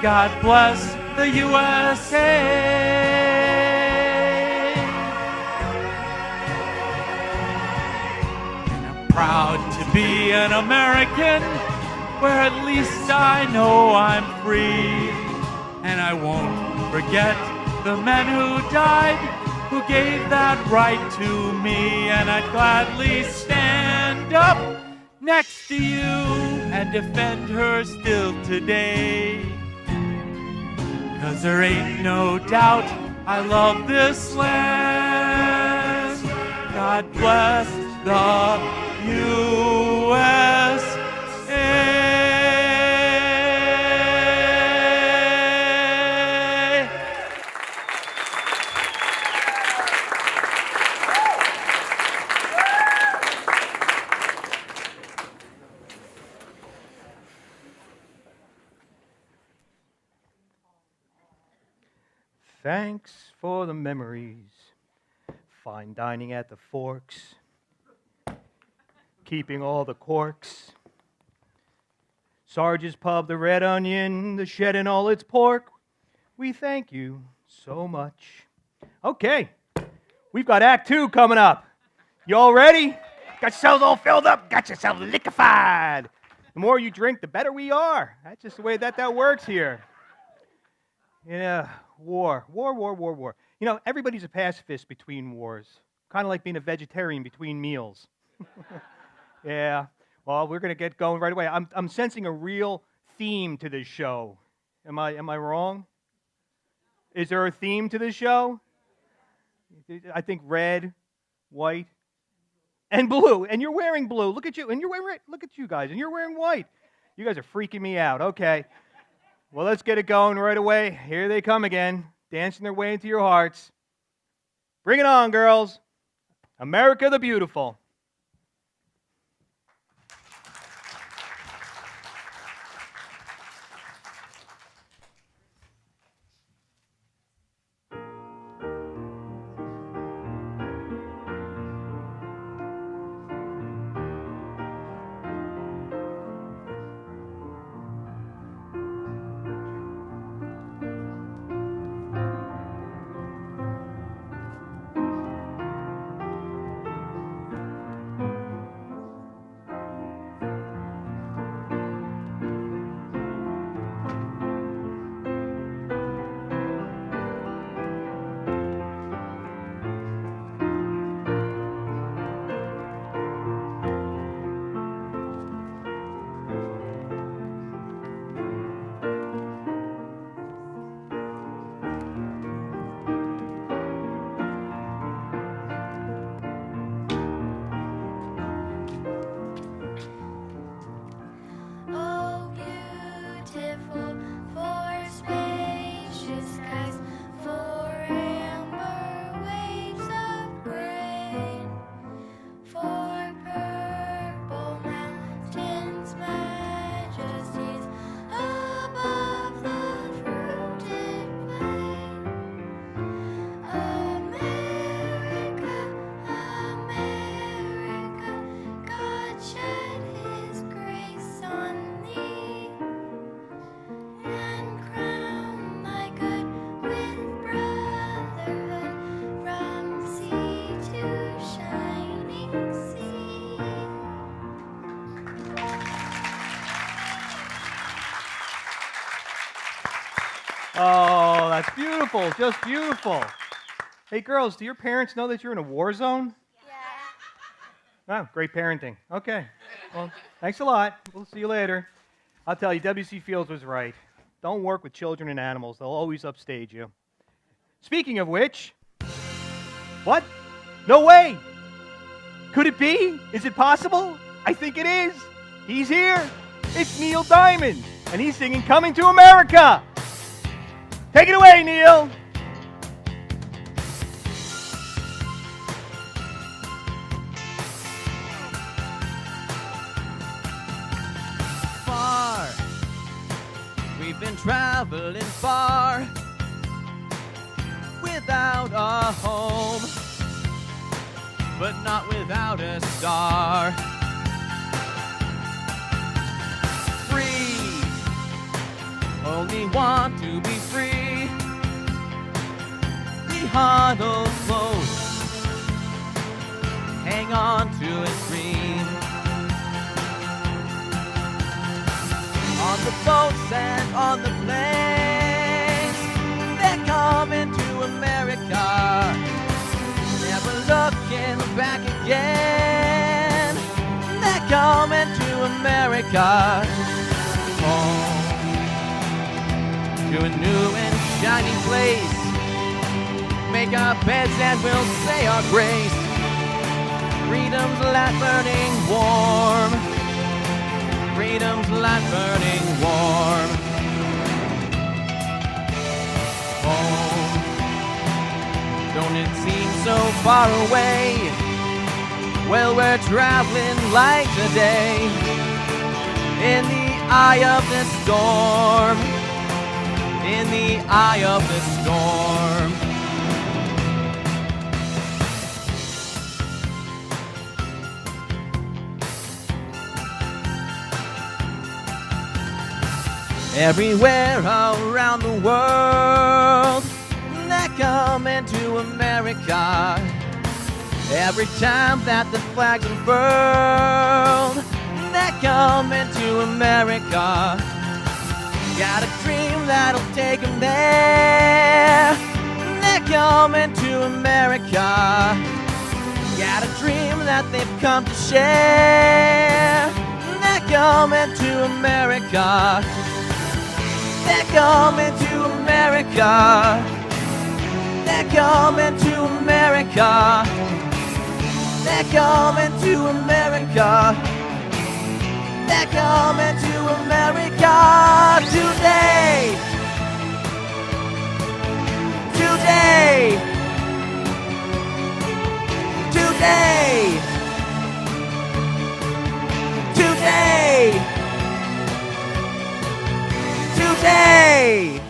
God bless the USA. Proud to be an American, where at least I know I'm free. And I won't forget the men who died, who gave that right to me. And I'd gladly stand up next to you and defend her still today, 'cause there ain't no doubt I love this land. God bless the USA. Thanks for the memories. Fine dining at the Forks. Keeping all the corks. Sarge's Pub, the Red Onion, the Shed and all its pork. We thank you so much. Okay, we've got Act 2 coming up. You all ready? Got yourselves all filled up? Got yourselves liquefied? The more you drink, the better we are. That's just the way that works here. Yeah, war. You know, everybody's a pacifist between wars. Kind of like being a vegetarian between meals. Yeah, well, we're going to get going right away. I'm sensing a real theme to this show. Am I wrong? Is there a theme to this show? I think red, white, and blue. And you're wearing blue. Look at you. And you're wearing, look at you guys. And you're wearing white. You guys are freaking me out. Okay. Well, let's get it going right away. Here they come again, dancing their way into your hearts. Bring it on, girls. America the Beautiful. it's beautiful, just beautiful. Hey, girls, do your parents know that you're in a war zone? Yeah. Oh, great parenting. Okay. Well, thanks a lot. We'll see you later. I'll tell you, W.C. Fields was right. Don't work with children and animals. They'll always upstage you. Speaking of which, what? No way! Could it be? Is it possible? I think it is. He's here. It's Neil Diamond, and he's singing Coming to America. Take it away, Neil. Far, we've been traveling far without a home, but not without a star. Free, only want to be free. We huddle close, hang on to a dream. On the boats and on the planes, they're coming to America, never looking back again. They're coming to America, home to a new and shiny place. Make our beds and we'll say our grace. Freedom's light burning warm. Freedom's light burning warm. Home, don't it seem so far away? Well, we're traveling like today, in the eye of the storm, in the eye of the storm. Everywhere around the world, they're coming to America. Every time that the flag's unfurled, they're coming to America. Got a dream that'll take them there. They're coming to America. Got a dream that they've come to share. They're coming to America. They're coming to America. They're coming to America. They're coming to America. They're coming to America today. Today. Today. Today. Today.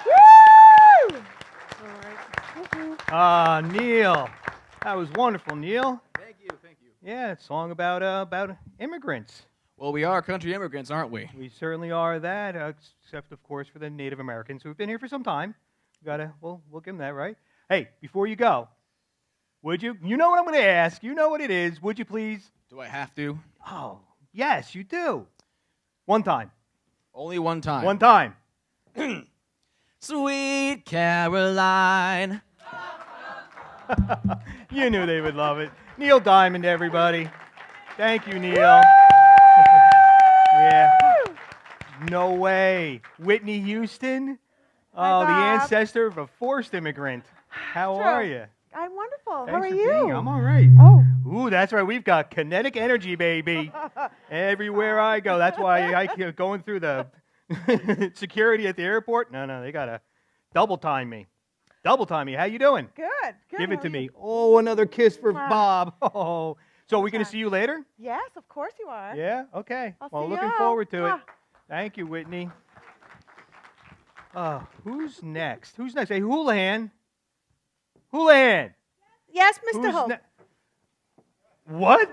Woo! Neil, that was wonderful, Neil. Thank you, thank you. Yeah, it's a song about immigrants. Well, we are country immigrants, aren't we? We certainly are that, except of course for the Native Americans who've been here for some time. We'll give them that, right? Hey, before you go, would you? You know what I'm going to ask. You know what it is. Would you please? Do I have to? Oh, yes, you do. One time. Only one time. One time. Sweet Caroline. You knew they would love it. Neil Diamond, everybody. Thank you, Neil. Yeah. No way. Whitney Houston. Oh, the Bob. ancestor of a forced immigrant. How True. are you? I'm wonderful. Thanks How are for you? being here. I'm all right. Oh. Ooh, that's right. We've got kinetic energy, baby. Everywhere I go. That's why I keep going through the security at the airport. No, they got to double time me. Double time me. How you doing? Good. Give it How to are me. you? Oh, another kiss for Mwah. Bob. Oh. So are we going to Mwah. see you later? Yes, of course you are. Yeah? Okay. I'll Well, see looking ya. forward to it. Mwah. Thank you, Whitney. Who's next? Who's next? Hey, Houlihan. Houlihan. Yes, Mr. Who's Hope. What?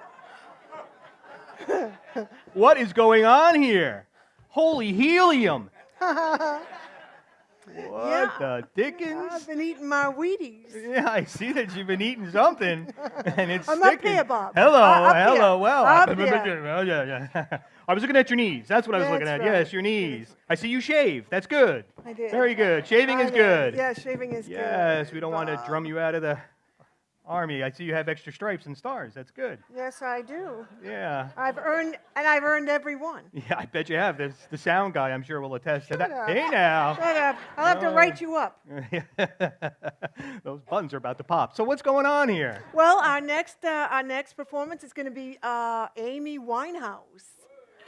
What is going on here? Holy helium. What the dickens? I've been eating my Wheaties. Yeah, I see that you've been eating something, and it's I'm up sticking. here, Bob. Hello, Up hello. here. Well, Up oh, yeah. I was looking at your knees. That's what I was looking at. That's right. Yes, your knees. I see you shave. That's good. I did. Very good. Shaving is I did. good. Yeah, shaving is good. Yes, we don't want to Bob. drum you out of the army. I see you have extra stripes and stars. That's good. Yes, I do. Yeah. I've earned every one. Yeah, I bet you have. The sound guy, I'm sure, will attest to that. Shut up. Hey now. Shut up. I'll have to write you up. Those buttons are about to pop. So what's going on here? Well, our next performance is going to be Amy Winehouse.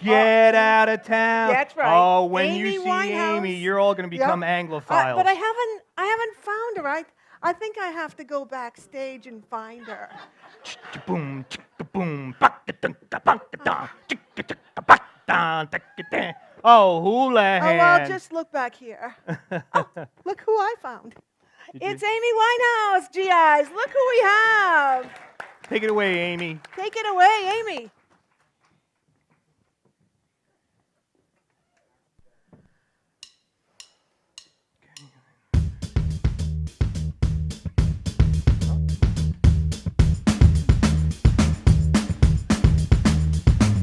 Get out of town. That's right. Oh, when Amy you see Winehouse. Amy, you're all going to become Anglophiles. But I haven't found her. I think I have to go backstage and find her. Boom, boom. Oh, hula Oh, hand. well, just look back here. Oh, look who I found. It's Amy Winehouse, GIs. Look who we have. Take it away, Amy. Take it away, Amy.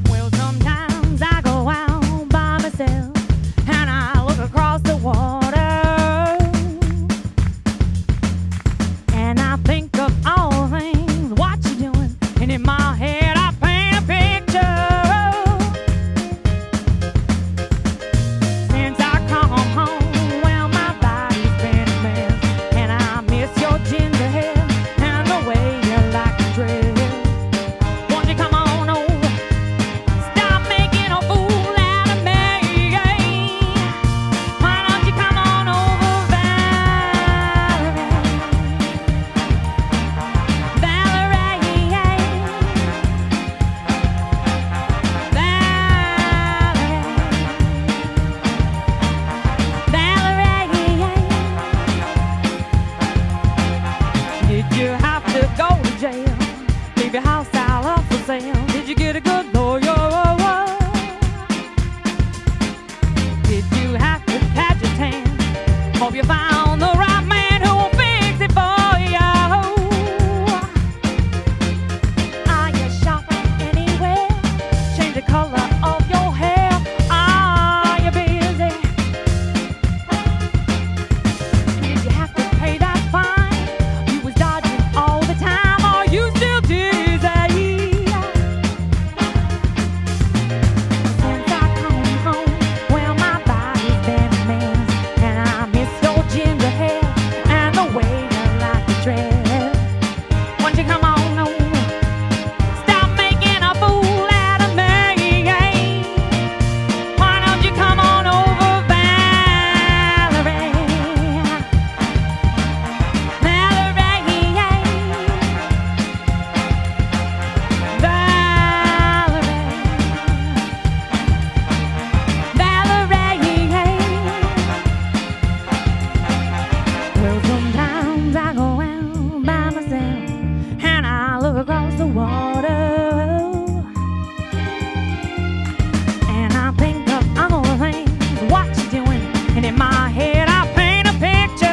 Well, sometimes I go out by myself and I look across the water and I think of all the things, what you doing, and in my head I paint a picture. Since I come home, well, my body's been a mess and I miss your ginger hair and the way you like to dress. Won't you come on over? Stop making a fool out of me. Why don't you come on over, Valerie? Did you have to go to jail? Leave your house all up for sale? Did you get a good lawyer? Did you have to patch your tan? Hope you found the right man who will fix it for you. Are you shopping anywhere? Change the color of your hair. Are you busy? Did you have to pay that fine? You was dodging all the time. Are you still dizzy? Since I come home, well, my body's been a mess and I miss your ginger hair and the way you like to dress. Won't you come on over? Stop making a fool out of me. Why don't you come on over, Valerie? Well, sometimes I go out by myself and I look across the water and I think of all the things, what you doing, and in my head I paint a picture.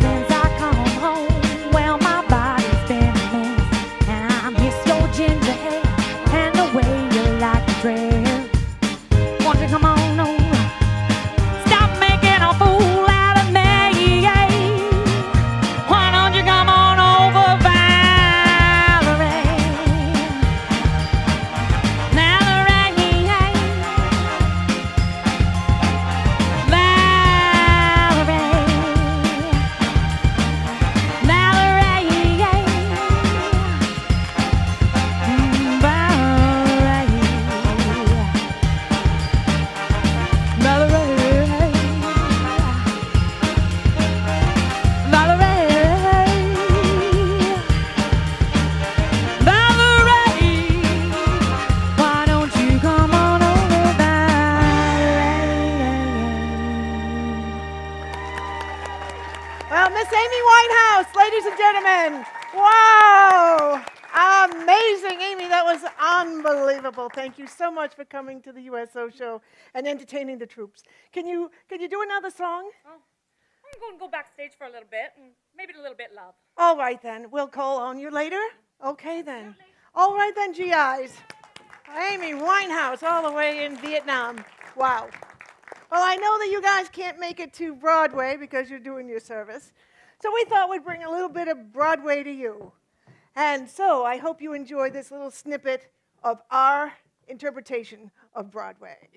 Since I come home, well, my body's been a mess and I miss your ginger hair and the way you like to dress. Won't you come on over? Stop making a fool out of me. Why don't you come on over, Valerie? Why don't you come on over, Valerie? Well, Miss Amy Winehouse, ladies and gentlemen. Wow. Amazing, Amy. That was unbelievable. Thank you so much for coming to the USO show and entertaining the troops. Can you do another song? Oh, I'm going to go backstage for a little bit and maybe a little bit love. All right, then. We'll call on you later. Okay, then. All right, then, GIs. Amy Winehouse, all the way in Vietnam. Wow. Well, I know that you guys can't make it to Broadway because you're doing your service. So we thought we'd bring a little bit of Broadway to you. And so I hope you enjoy this little snippet of our interpretation of Broadway.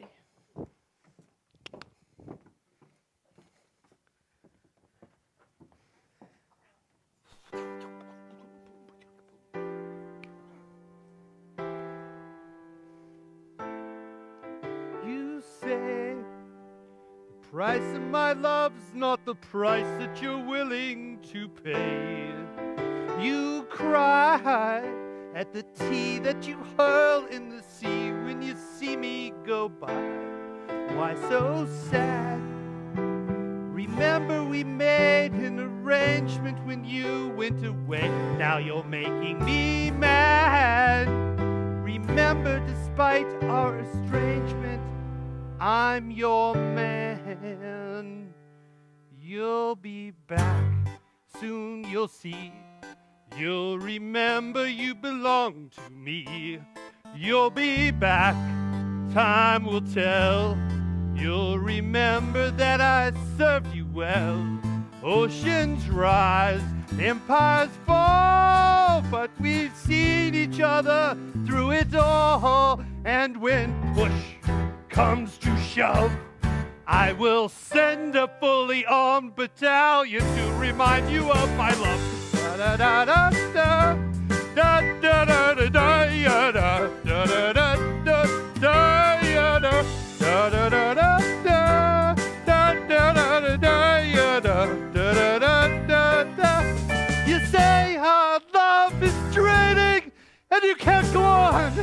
You say the price of my love's not the price that you're willing to pay. You cry at the tea that you hurl in the sea when you see me go by. Why so sad? Remember we made an arrangement when you went away. Now you're making me mad. Remember, despite our estrangement, I'm your man. You'll be back, soon you'll see. You'll remember you belong to me. You'll be back, time will tell. You'll remember that I served you well. Oceans rise, empires fall, but we've seen each other through it all. And when push comes to shove, I will send a fully armed battalion to remind you of my love. Da da da da da da da da da ya da da da da da da ya da da da da da da da da da da ya da da da da da. You say our love is draining and you can't go on,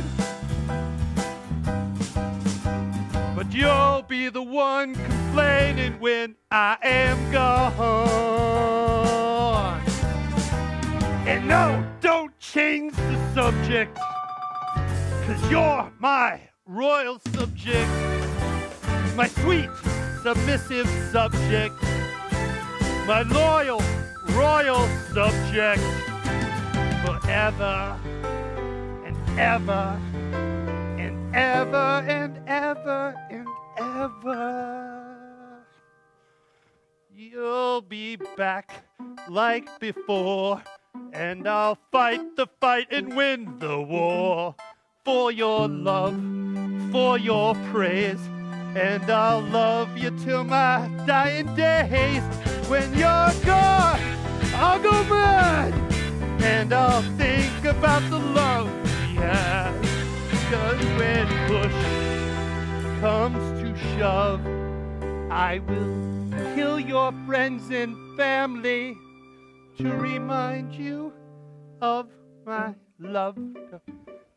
but you'll be the one complaining when I am gone. And no, don't change the subject, 'cause you're my royal subject, my sweet, submissive subject, my loyal, royal subject, forever and ever and ever and ever and ever. You'll be back like before, and I'll fight the fight and win the war. For your love, for your praise, and I'll love you till my dying days. When you're gone, I'll go mad, and I'll think about the love we had. 'Cause when push comes to shove, I will kill your friends and family to remind you of my love.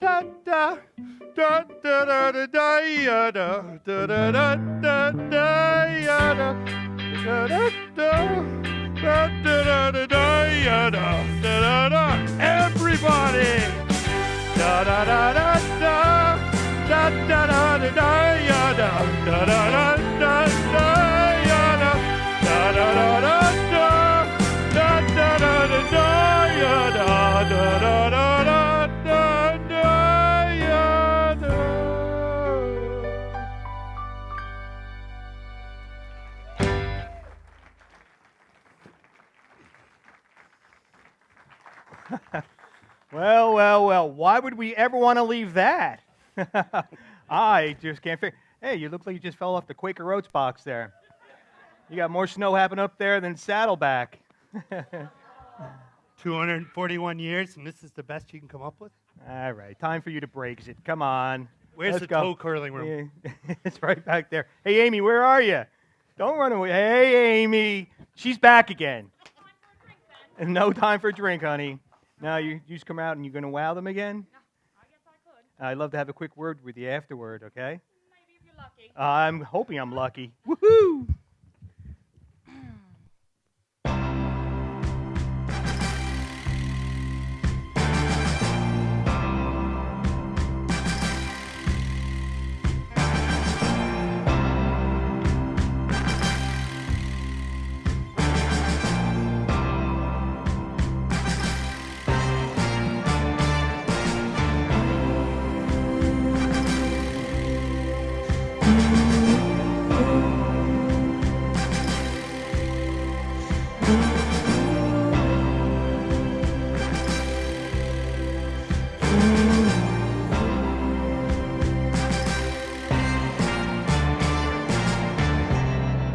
Da da da da da da da ya da da da da da da ya da da da da da da da da ya da da da. Everybody, da da da da da da da da da ya da da da da da ya da da da da da da da da da ya da da da da da. Well, well, well, why would we ever want to leave that? I just can't figure. Hey, you look like you just fell off the Quaker Oats box there. You got more snow happening up there than Saddleback. 241 years, and this is the best you can come up with? All right, time for you to break it. Come on. Where's Let's the go. toe curling room? Yeah, it's right back there. Hey, Amy, where are you? Don't run away. Hey, Amy. She's back again. And no time for a drink, honey. Now you just come out and you're going to wow them again? Yeah, I guess I could. I'd love to have a quick word with you afterward, okay? Maybe if you're lucky. I'm hoping I'm lucky. Woohoo!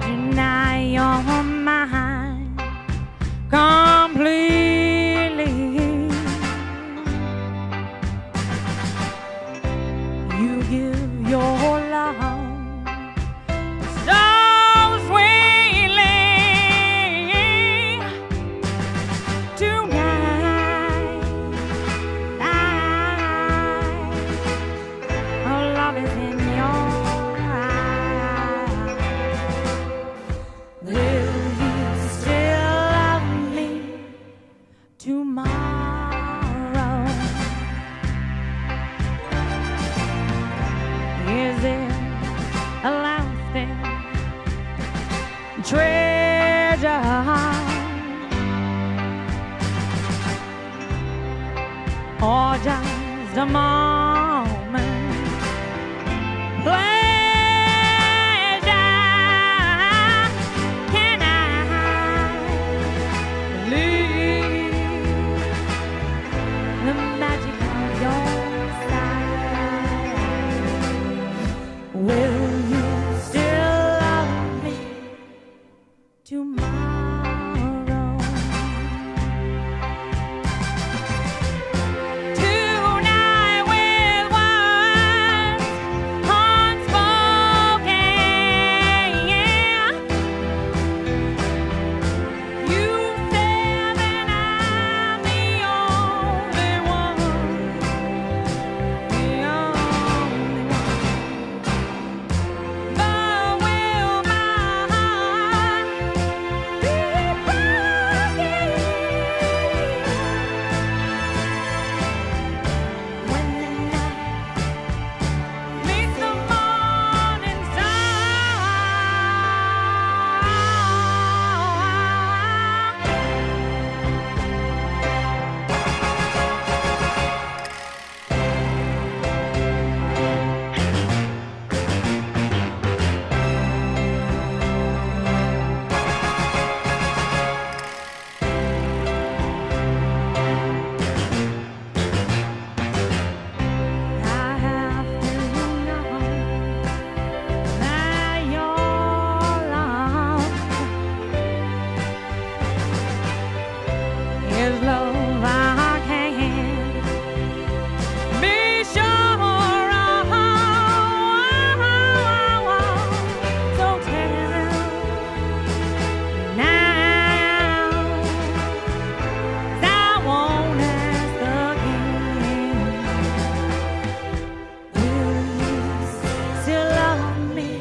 Deny your mind completely. You give your love so sweetly. Tonight, our love is in your eyes. Will you still love me tomorrow? Is it a lasting treasure? Or just a moment pleasure? Can I believe the magic of your style? Will you still love me tomorrow? Tonight with words unspoken, you said that I'm the only one, the only one. But will my heart be broken when the night meets the morning I have to know that your love is love I can't be sure of. So tell now, I won't ask again. Will you still love me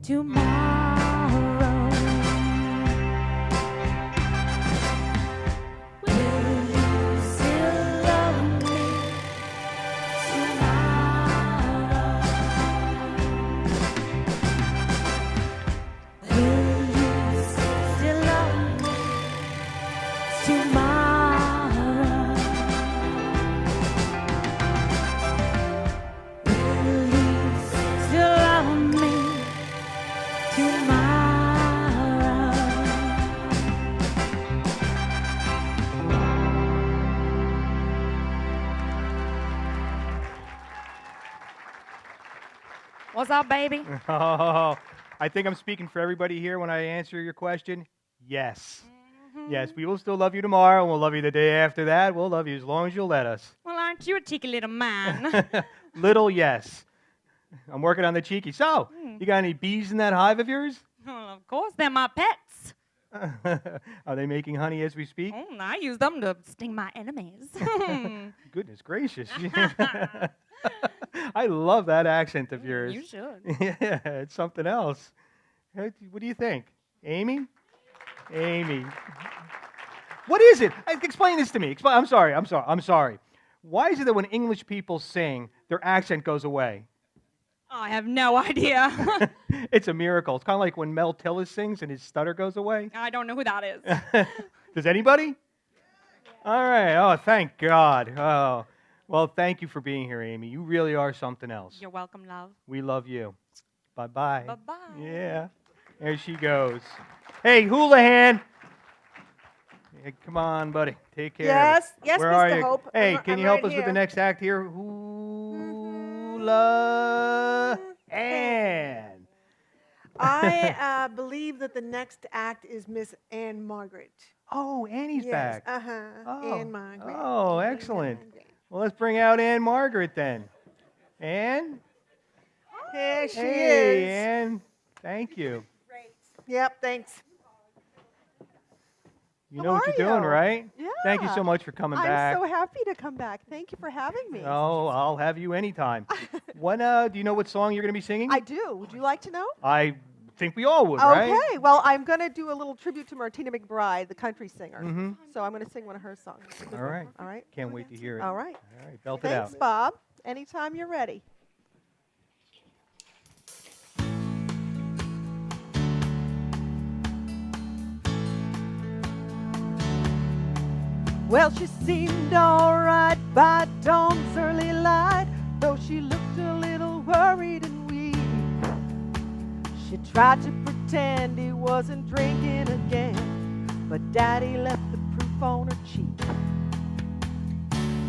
tomorrow? Will you still love me tomorrow? Will you still love me tomorrow? Will you still love me tomorrow? What's up, baby? Oh, I think I'm speaking for everybody here when I answer your question. Yes. Yes, we will still love you tomorrow, and we'll love you the day after that. We'll love you as long as you'll let us. Well, aren't you a cheeky little man? Little yes. I'm working on the cheeky. So, you got any bees in that hive of yours? Well, of course, they're my pets. Are they making honey as we speak? I use them to sting my enemies. Goodness gracious. I love that accent of yours. You should. Yeah, it's something else. Hey, what do you think? Amy? Amy. What is it? Explain this to me. I'm sorry. Why is it that when English people sing, their accent goes away? I have no idea. It's a miracle. It's kind of like when Mel Tillis sings and his stutter goes away. I don't know who that is. Does anybody? All right. Oh, thank God. Oh, well, thank you for being here, Amy. You really are something else. You're welcome, love. We love you. Bye-bye. Bye-bye. Yeah. There she goes. Hey, Houlihan. Hey, come on, buddy. Take care. Yes, yes, Where Mr. are you? Hope. Hey, I'm can you right help us with the here. next act here? Hula Ann. I believe that the next act is Miss Anne Margaret. Oh, Annie's Yes, back. uh-huh. Anne Margaret. Oh, excellent. Well, let's bring out Anne Margaret then. Anne? Here she Hey, is. Anne. Thank you. Yep, thanks. You know what you're doing, right? Yeah. Thank you so much for coming back. I'm so happy to come back. Thank you for having me. Oh, I'll have you anytime. Do you know what song you're going to be singing? I do. Would you like to know? I think we all would, right? Okay. Well, I'm going to do a little tribute to Martina McBride, the country singer. Mm-hmm. So I'm going to sing one of her songs. All right. All right. Can't wait to hear it. All right. All right, belt it out. Thanks, Bob. Anytime you're ready. Well, she seemed alright by dawn's early light, though she looked a little worried and weak. She tried to pretend he wasn't drinking again, but Daddy left the proof on her cheek.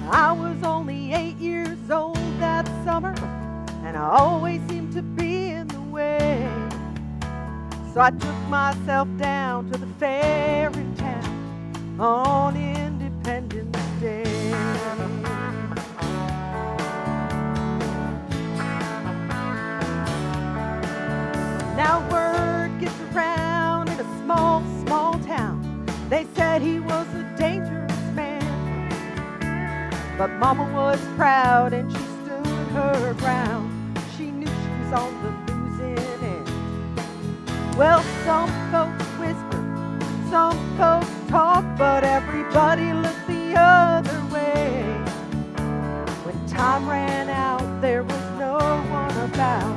I was only 8 years old that summer, and I always seemed to be in the way. So I took myself down to the fair in town on Independence Day. Now word gets around in a small, small town. They said he was a dangerous man, but Mama was proud and she stood her ground. She knew she was on the losing end. Well, some folks whisper, some folks talk, but everybody looked the other way. When time ran out, there was no one about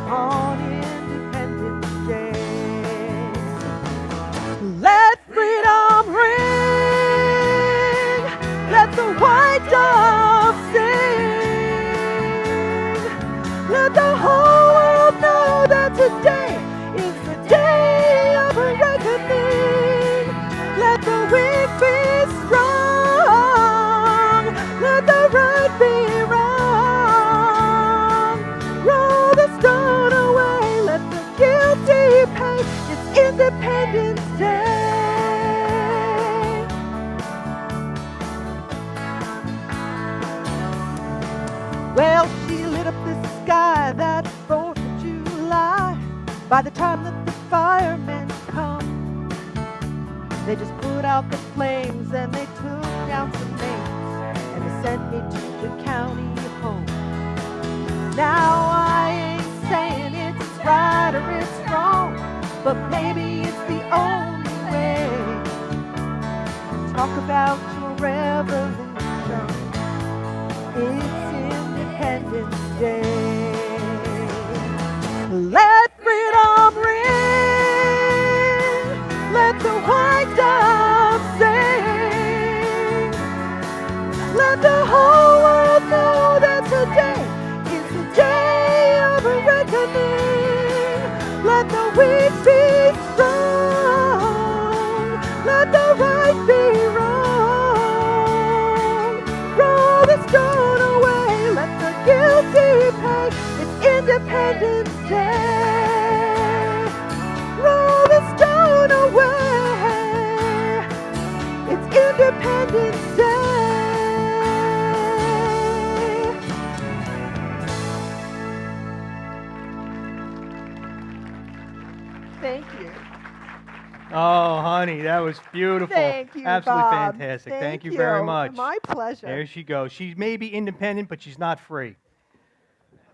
on Independence Day. Let freedom ring, let the white dove sing, let the whole world know that today is the day of reckoning. Let the weak be strong, let the right be wrong. Roll the stone away, let the guilty pay. It's Independence Day. Well, she lit up the sky that 4th of July. By the time that the firemen come, they just put out the flames and they took down some names and they sent me to the county home. Now I ain't saying it's right or it's wrong, but maybe it's the only way. Talk about your revolution. It's Independence Day. Let freedom ring, let the white dove sing, let the whole world know that today is the day of reckoning. Let the weak be strong, let the right be wrong. Roll the stone away, let the guilty pay. It's Independence Day. Roll the stone away. It's Independence Day. Thank you. Oh, honey, that was beautiful. Thank you, Absolutely Bob. fantastic. Thank you very much. My pleasure. There she goes. She may be independent, but she's not free.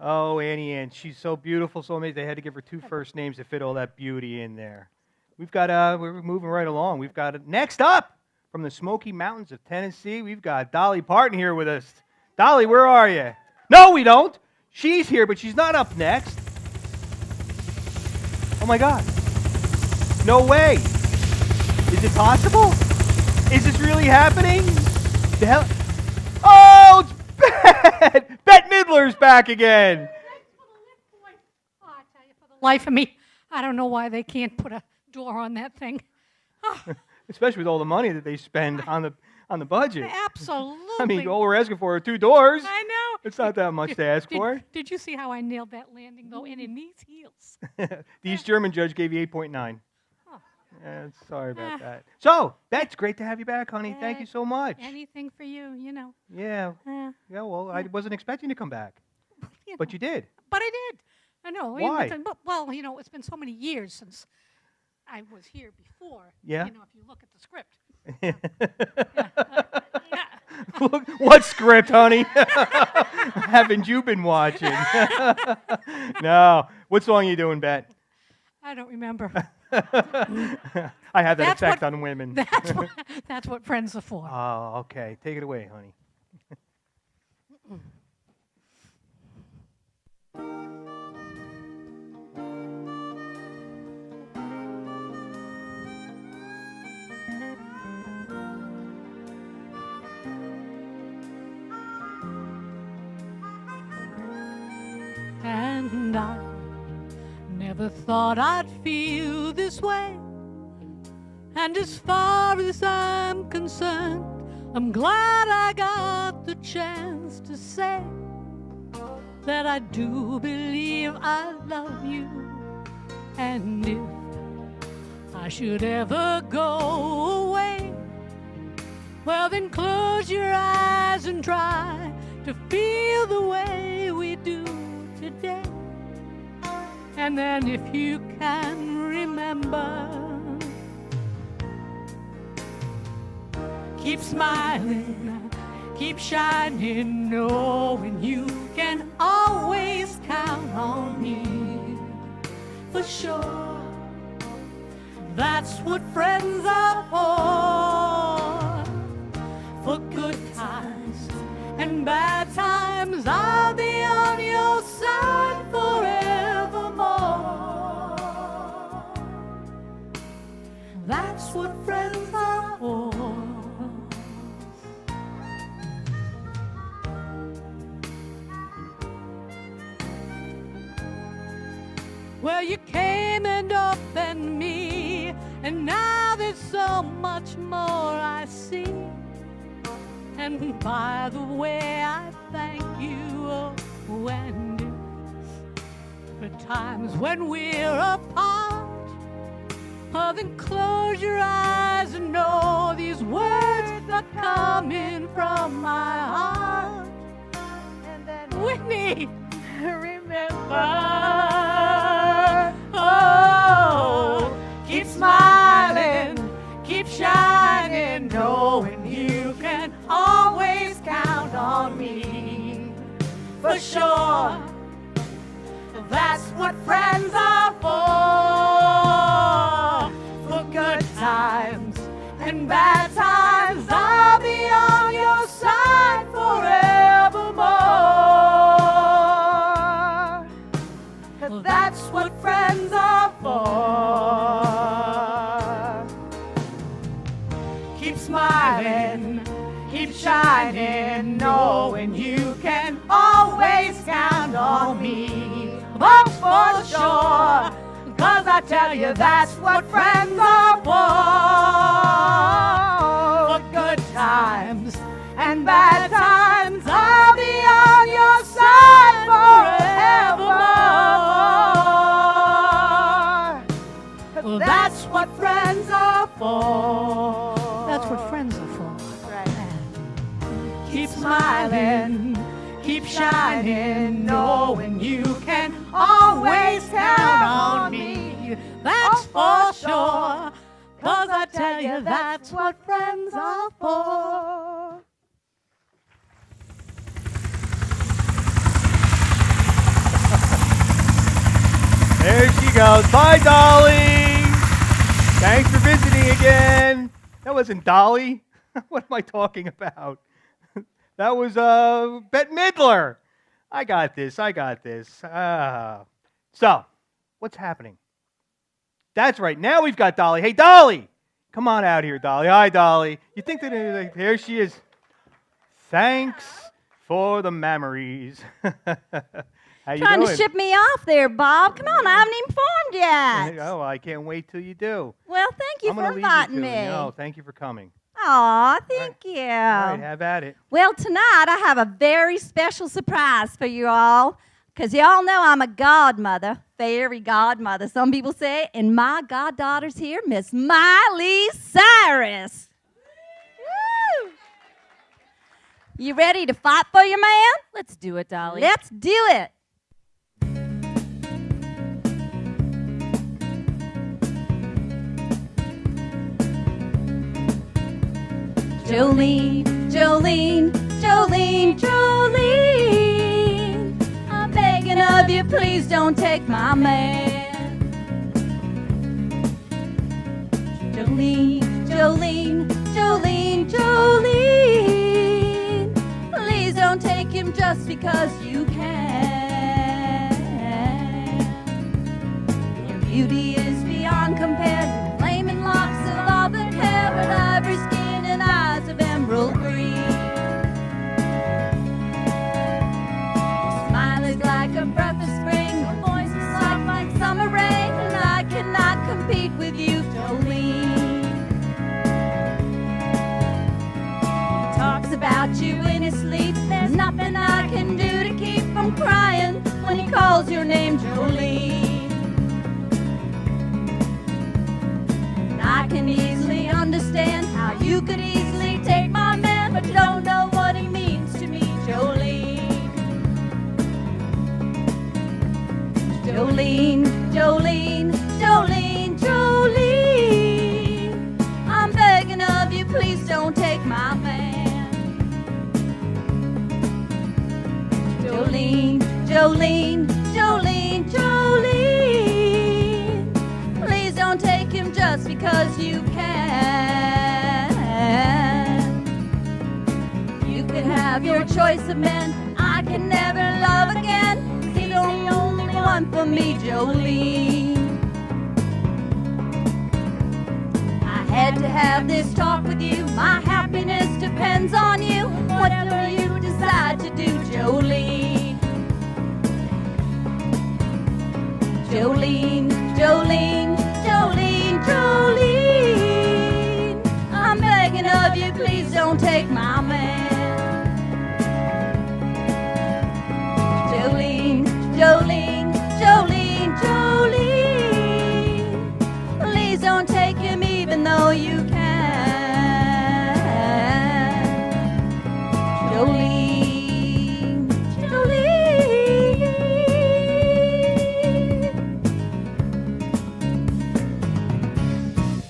Oh, Annie Ann, she's so beautiful, so amazing. They had to give her 2 first names to fit all that beauty in there. We've got, we're moving right along. We've got, next up, from the Smoky Mountains of Tennessee, we've got Dolly Parton here with us. Dolly, where are you? No, we don't. She's here, but she's not up next. Oh, my God. No way. Is it possible? Is this really happening? The hell? Oh, it's Bette! Bette Midler's back again. Oh, I tell you, for the life of me, I don't know why they can't put a door on that thing. Oh, Especially with all the money that they spend on the budget. Absolutely. I mean, all we're asking for are 2 doors. I know. It's not that much to ask for. Did you see how I nailed that landing, though? And in these heels. The East German judge gave you 8.9. Oh. Yeah, sorry about that. So, that's great to have you back, honey. Thank you so much. Anything for you, you know. Yeah. Uh, Yeah, well, I wasn't expecting to come back. you But know. you did. But I did. I know. Why? Well, you know, it's been so many years since I was here before. Yeah? You know, if you look at the script. Look, what script, honey? Haven't you been watching? No. What song are you doing, Bet? I don't remember. I have that That's effect what- on women. That's what friends are for. Oh, okay. Take it away, honey. And I never thought I'd feel this way. And as far as I'm concerned, I'm glad I got the chance to say that I do believe I love you. And if I should ever go away, well then close your eyes and try to feel the way we do today. And then if you can remember, keep smiling, keep shining, knowing you can always count on me. For sure, that's what friends are for. For good times and bad times, I'll be on your side forevermore. That's what friends are for. Well, you came and opened me, and now there's so much more I see. And by the way, I thank you, oh, and for times when we're apart, oh, then close your eyes and know these words are coming from my heart. And then Whitney, remember, oh, keep smiling, keep shining, knowing you can always count on me. For sure, that's what friends are for. For good times and bad times, I'll be on your side forevermore. That's what friends are for. Keep smiling, keep shining, knowing you can always count on me. But for sure, 'cause I tell you that's what friends are for. For good times and bad times, I'll be on your side forevermore. That's what friends are for. That's what friends are for. Right. Keep smiling, keep shining, knowing you can always count on me. That's for sure, 'cause I tell you that's what friends are for. There she goes. Bye, Dolly. Thanks for visiting again. That wasn't Dolly. What am I talking about? That was Bette Midler. I got this. So, what's happening? That's right. Now we've got Dolly. Hey, Dolly. Come on out here, Dolly. Hi, Dolly. You think that there she is. Thanks for the memories. How you Trying doing? to ship me off there, Bob. Come on, I haven't even formed yet. Oh, I can't wait till you do. Well, thank you I'm for gonna leave inviting you to it. me. No, thank you for coming. Aw, thank you. All right, have at it. Well, tonight I have a very special surprise for you all, because y'all know I'm a godmother, fairy godmother, some people say, and my goddaughter's here, Miss Miley Cyrus. Woo! You ready to fight for your man? Let's do it, Dolly. Let's do it. Jolene, Jolene, Jolene, Jolene, I'm begging of you, please don't take my man. Jolene, Jolene, Jolene, Jolene, please don't take him just because you can. Your beauty is beyond compare, flaming locks of auburn hair and ivory skin and eyes of emerald green. Your smile is like a breath of spring, your voice is like summer rain, and I cannot compete with you, Jolene. He talks about you in his sleep, there's nothing I can do to keep from crying when he calls your name, Jolene. And I can easily understand how you could easily take my man, but you don't know what he means to me, Jolene. Jolene, Jolene, Jolene, Jolene, I'm begging of you, please don't take my man. Jolene, Jolene, Jolene, Jolene, please don't take him just because you can. You can have your choice of men, I can never love again. He's the only one for me, Jolene. I had to have this talk with you, my happiness depends on you. Whatever you decide to do, Jolene. Jolene, Jolene, Jolene, Jolene, I'm begging of you, please don't take my man. Jolene, Jolene, Jolene, Jolene, please don't take him even though you can. Jolene, Jolene.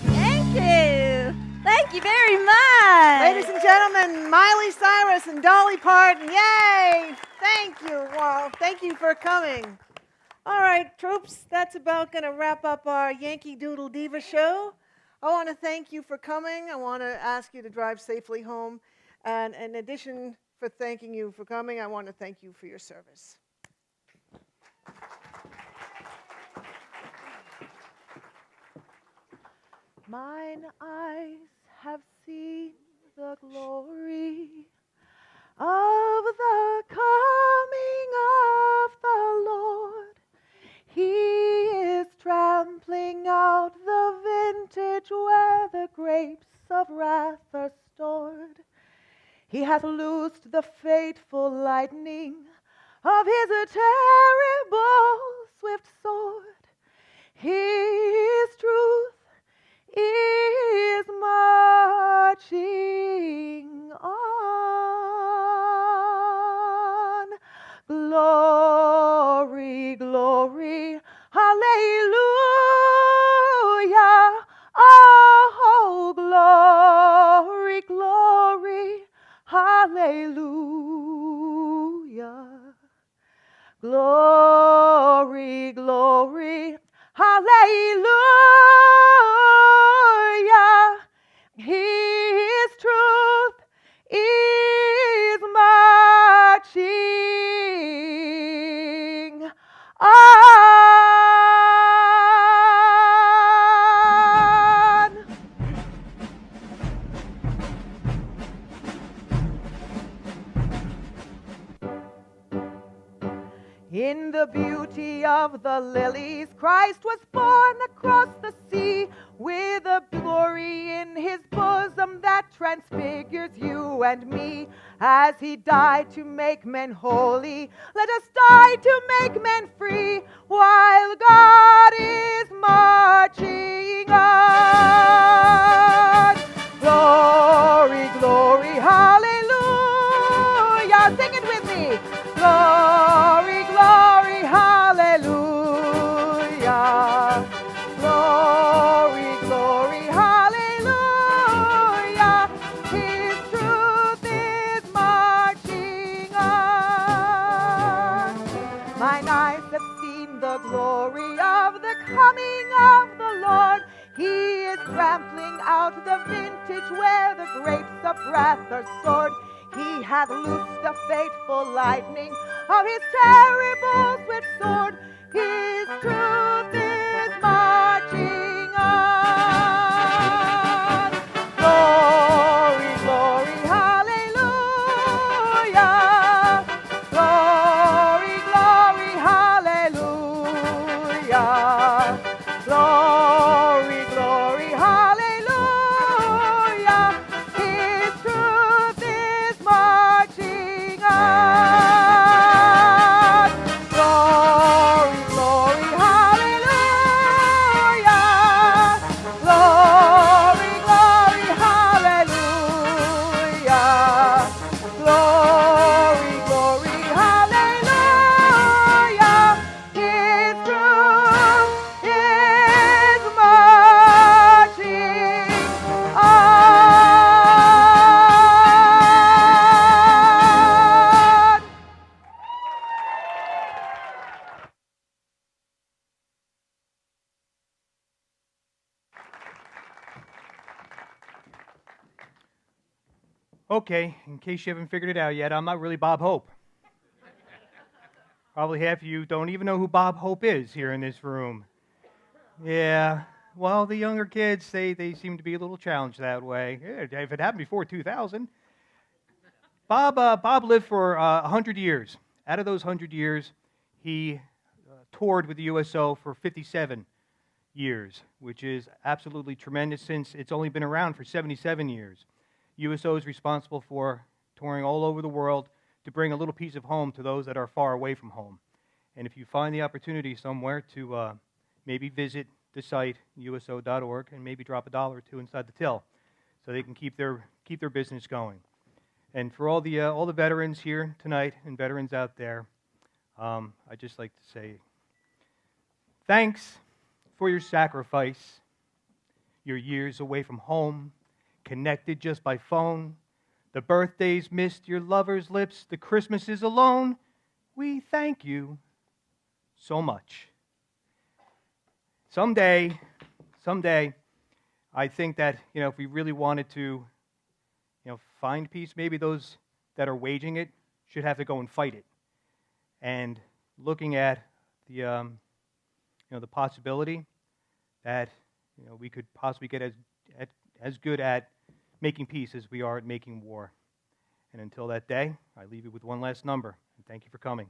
Thank you. Thank you very much. Ladies and gentlemen, Miley Cyrus and Dolly Parton. Yay! Thank you. Wow. Thank you for coming. All right, troops, that's about going to wrap up our Yankee Doodle Diva show. I want to thank you for coming. I want to ask you to drive safely home. And in addition for thanking you for coming, I want to thank you for your service. Mine eyes have seen the glory of the coming of the Lord. He is trampling out the vintage where the grapes of wrath are stored. He hath loosed the fateful lightning of his terrible swift sword. His truth is marching on. Glory, glory, hallelujah. Oh, glory, glory, hallelujah. Glory, glory, hallelujah. In the beauty of the lilies, Christ was born across the sea, with a glory in his bosom that transfigures you and me. As he died to make men holy, let us die to make men free, while God is marching on. Glory, glory, hallelujah. Sing it with me. Glory, glory, hallelujah. Glory, glory, hallelujah. His truth is marching on. Mine eyes have seen the glory of the coming of the Lord. He is trampling out the vintage where the grapes of wrath are stored. He hath loosed the fateful lightning of his terrible swift sword. His truth is marching on. Glory, glory, hallelujah. Glory, glory, hallelujah. Glory, glory, hallelujah. His truth is marching on. Glory, glory, hallelujah. Glory, glory, hallelujah. Glory, glory, hallelujah. His truth is marching on. Okay, in case you haven't figured it out yet, I'm not really Bob Hope. Probably half of you don't even know who Bob Hope is here in this room. Yeah, well, the younger kids, they seem to be a little challenged that way. Yeah, if it happened before 2000. Bob lived for 100 years. Out of those 100 years, he toured with the USO for 57 years, which is absolutely tremendous since it's only been around for 77 years. USO is responsible for touring all over the world to bring a little piece of home to those that are far away from home. And if you find the opportunity somewhere to maybe visit the site, uso.org, and maybe drop $1 or $2 inside the till so they can keep their business going. And for all the veterans here tonight and veterans out there, I'd just like to say thanks for your sacrifice, your years away from home, connected just by phone, the birthdays missed your lover's lips, the Christmases alone. We thank you so much. Someday, I think that, if we really wanted to, find peace, maybe those that are waging it should have to go and fight it. And looking at the, the possibility that, we could possibly get as good at making peace as we are at making war. And until that day, I leave you with one last number. And thank you for coming.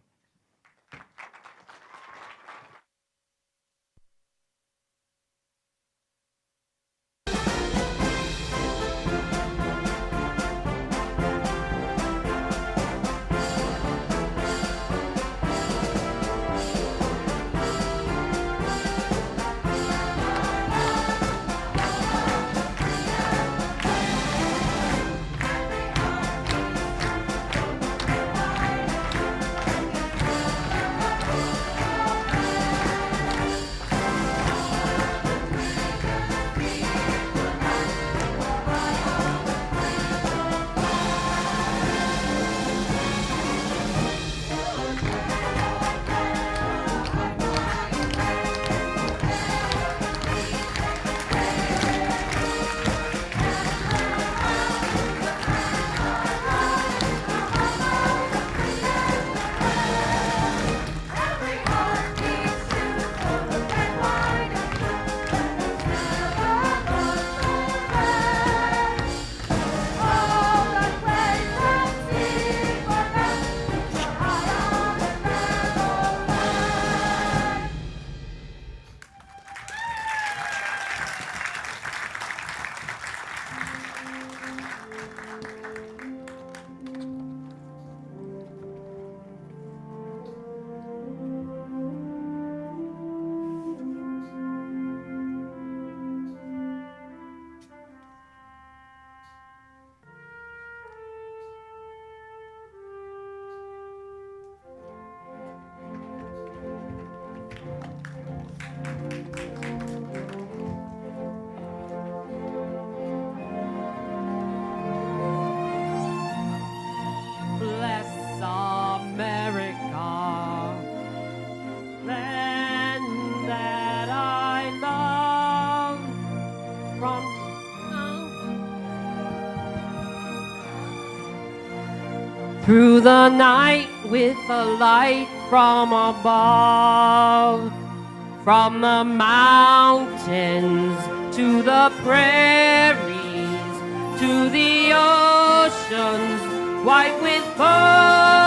through the night with a light from above, from the mountains to the prairies, to the oceans white with pearl.